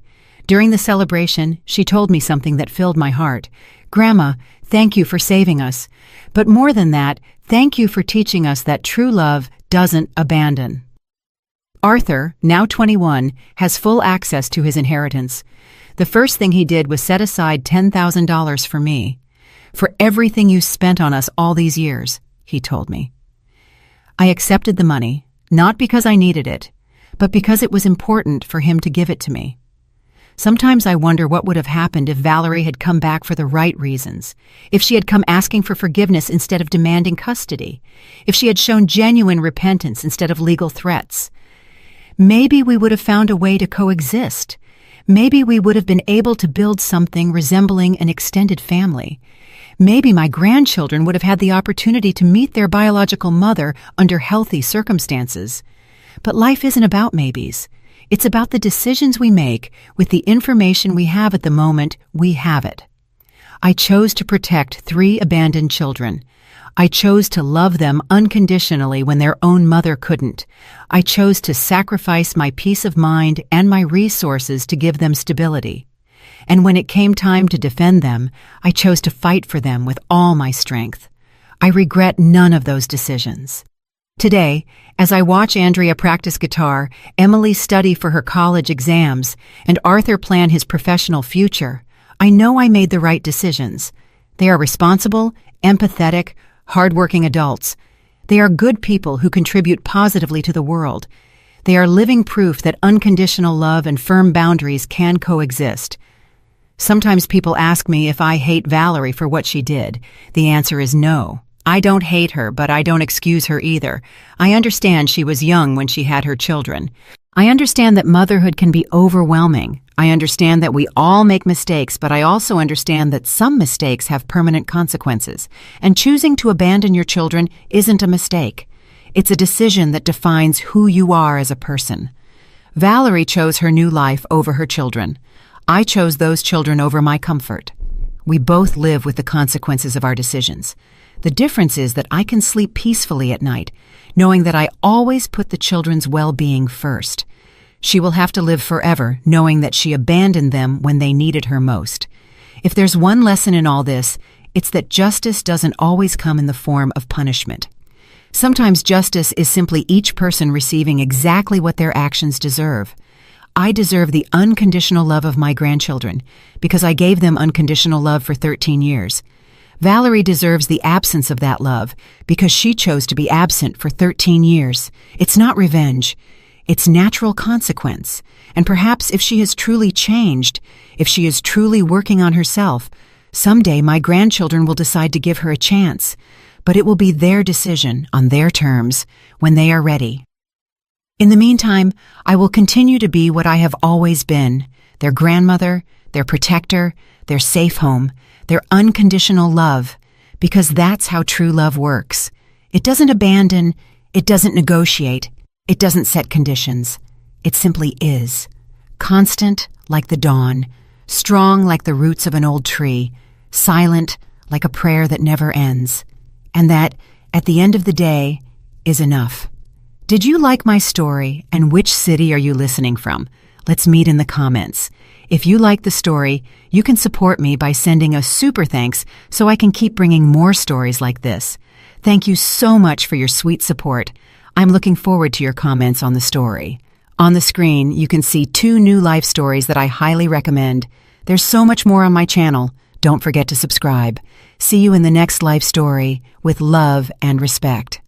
During the celebration, she told me something that filled my heart. Grandma, thank you for saving us. But more than that, thank you for teaching us that true love doesn't abandon. Arthur, now 21, has full access to his inheritance. The first thing he did was set aside $10,000 for me. For everything you spent on us all these years, he told me. I accepted the money, not because I needed it, but because it was important for him to give it to me. Sometimes I wonder what would have happened if Valerie had come back for the right reasons, if she had come asking for forgiveness instead of demanding custody, if she had shown genuine repentance instead of legal threats. Maybe we would have found a way to coexist. Maybe we would have been able to build something resembling an extended family. Maybe my grandchildren would have had the opportunity to meet their biological mother under healthy circumstances. But life isn't about maybes. It's about the decisions we make with the information we have at the moment we have it. I chose to protect 3 abandoned children. I chose to love them unconditionally when their own mother couldn't. I chose to sacrifice my peace of mind and my resources to give them stability. And when it came time to defend them, I chose to fight for them with all my strength. I regret none of those decisions. Today, as I watch Andrea practice guitar, Emily study for her college exams, and Arthur plan his professional future, I know I made the right decisions. They are responsible, empathetic, hardworking adults. They are good people who contribute positively to the world. They are living proof that unconditional love and firm boundaries can coexist. Sometimes people ask me if I hate Valerie for what she did. The answer is no. I don't hate her, but I don't excuse her either. I understand she was young when she had her children. I understand that motherhood can be overwhelming. I understand that we all make mistakes, but I also understand that some mistakes have permanent consequences. And choosing to abandon your children isn't a mistake. It's a decision that defines who you are as a person. Valerie chose her new life over her children. I chose those children over my comfort. We both live with the consequences of our decisions. The difference is that I can sleep peacefully at night, knowing that I always put the children's well-being first. She will have to live forever, knowing that she abandoned them when they needed her most. If there's one lesson in all this, it's that justice doesn't always come in the form of punishment. Sometimes justice is simply each person receiving exactly what their actions deserve. I deserve the unconditional love of my grandchildren because I gave them unconditional love for 13 years. Valerie deserves the absence of that love because she chose to be absent for 13 years. It's not revenge. It's natural consequence. And perhaps if she has truly changed, if she is truly working on herself, someday my grandchildren will decide to give her a chance. But it will be their decision, on their terms, when they are ready. In the meantime, I will continue to be what I have always been, their grandmother, their protector, their safe home, their unconditional love, because that's how true love works. It doesn't abandon, it doesn't negotiate, it doesn't set conditions. It simply is. Constant like the dawn, strong like the roots of an old tree, silent like a prayer that never ends. And that, at the end of the day, is enough. Did you like my story, and which city are you listening from? Let's meet in the comments. If you like the story, you can support me by sending a super thanks so I can keep bringing more stories like this. Thank you so much for your sweet support. I'm looking forward to your comments on the story. On the screen, you can see 2 new life stories that I highly recommend. There's so much more on my channel. Don't forget to subscribe. See you in the next life story with love and respect.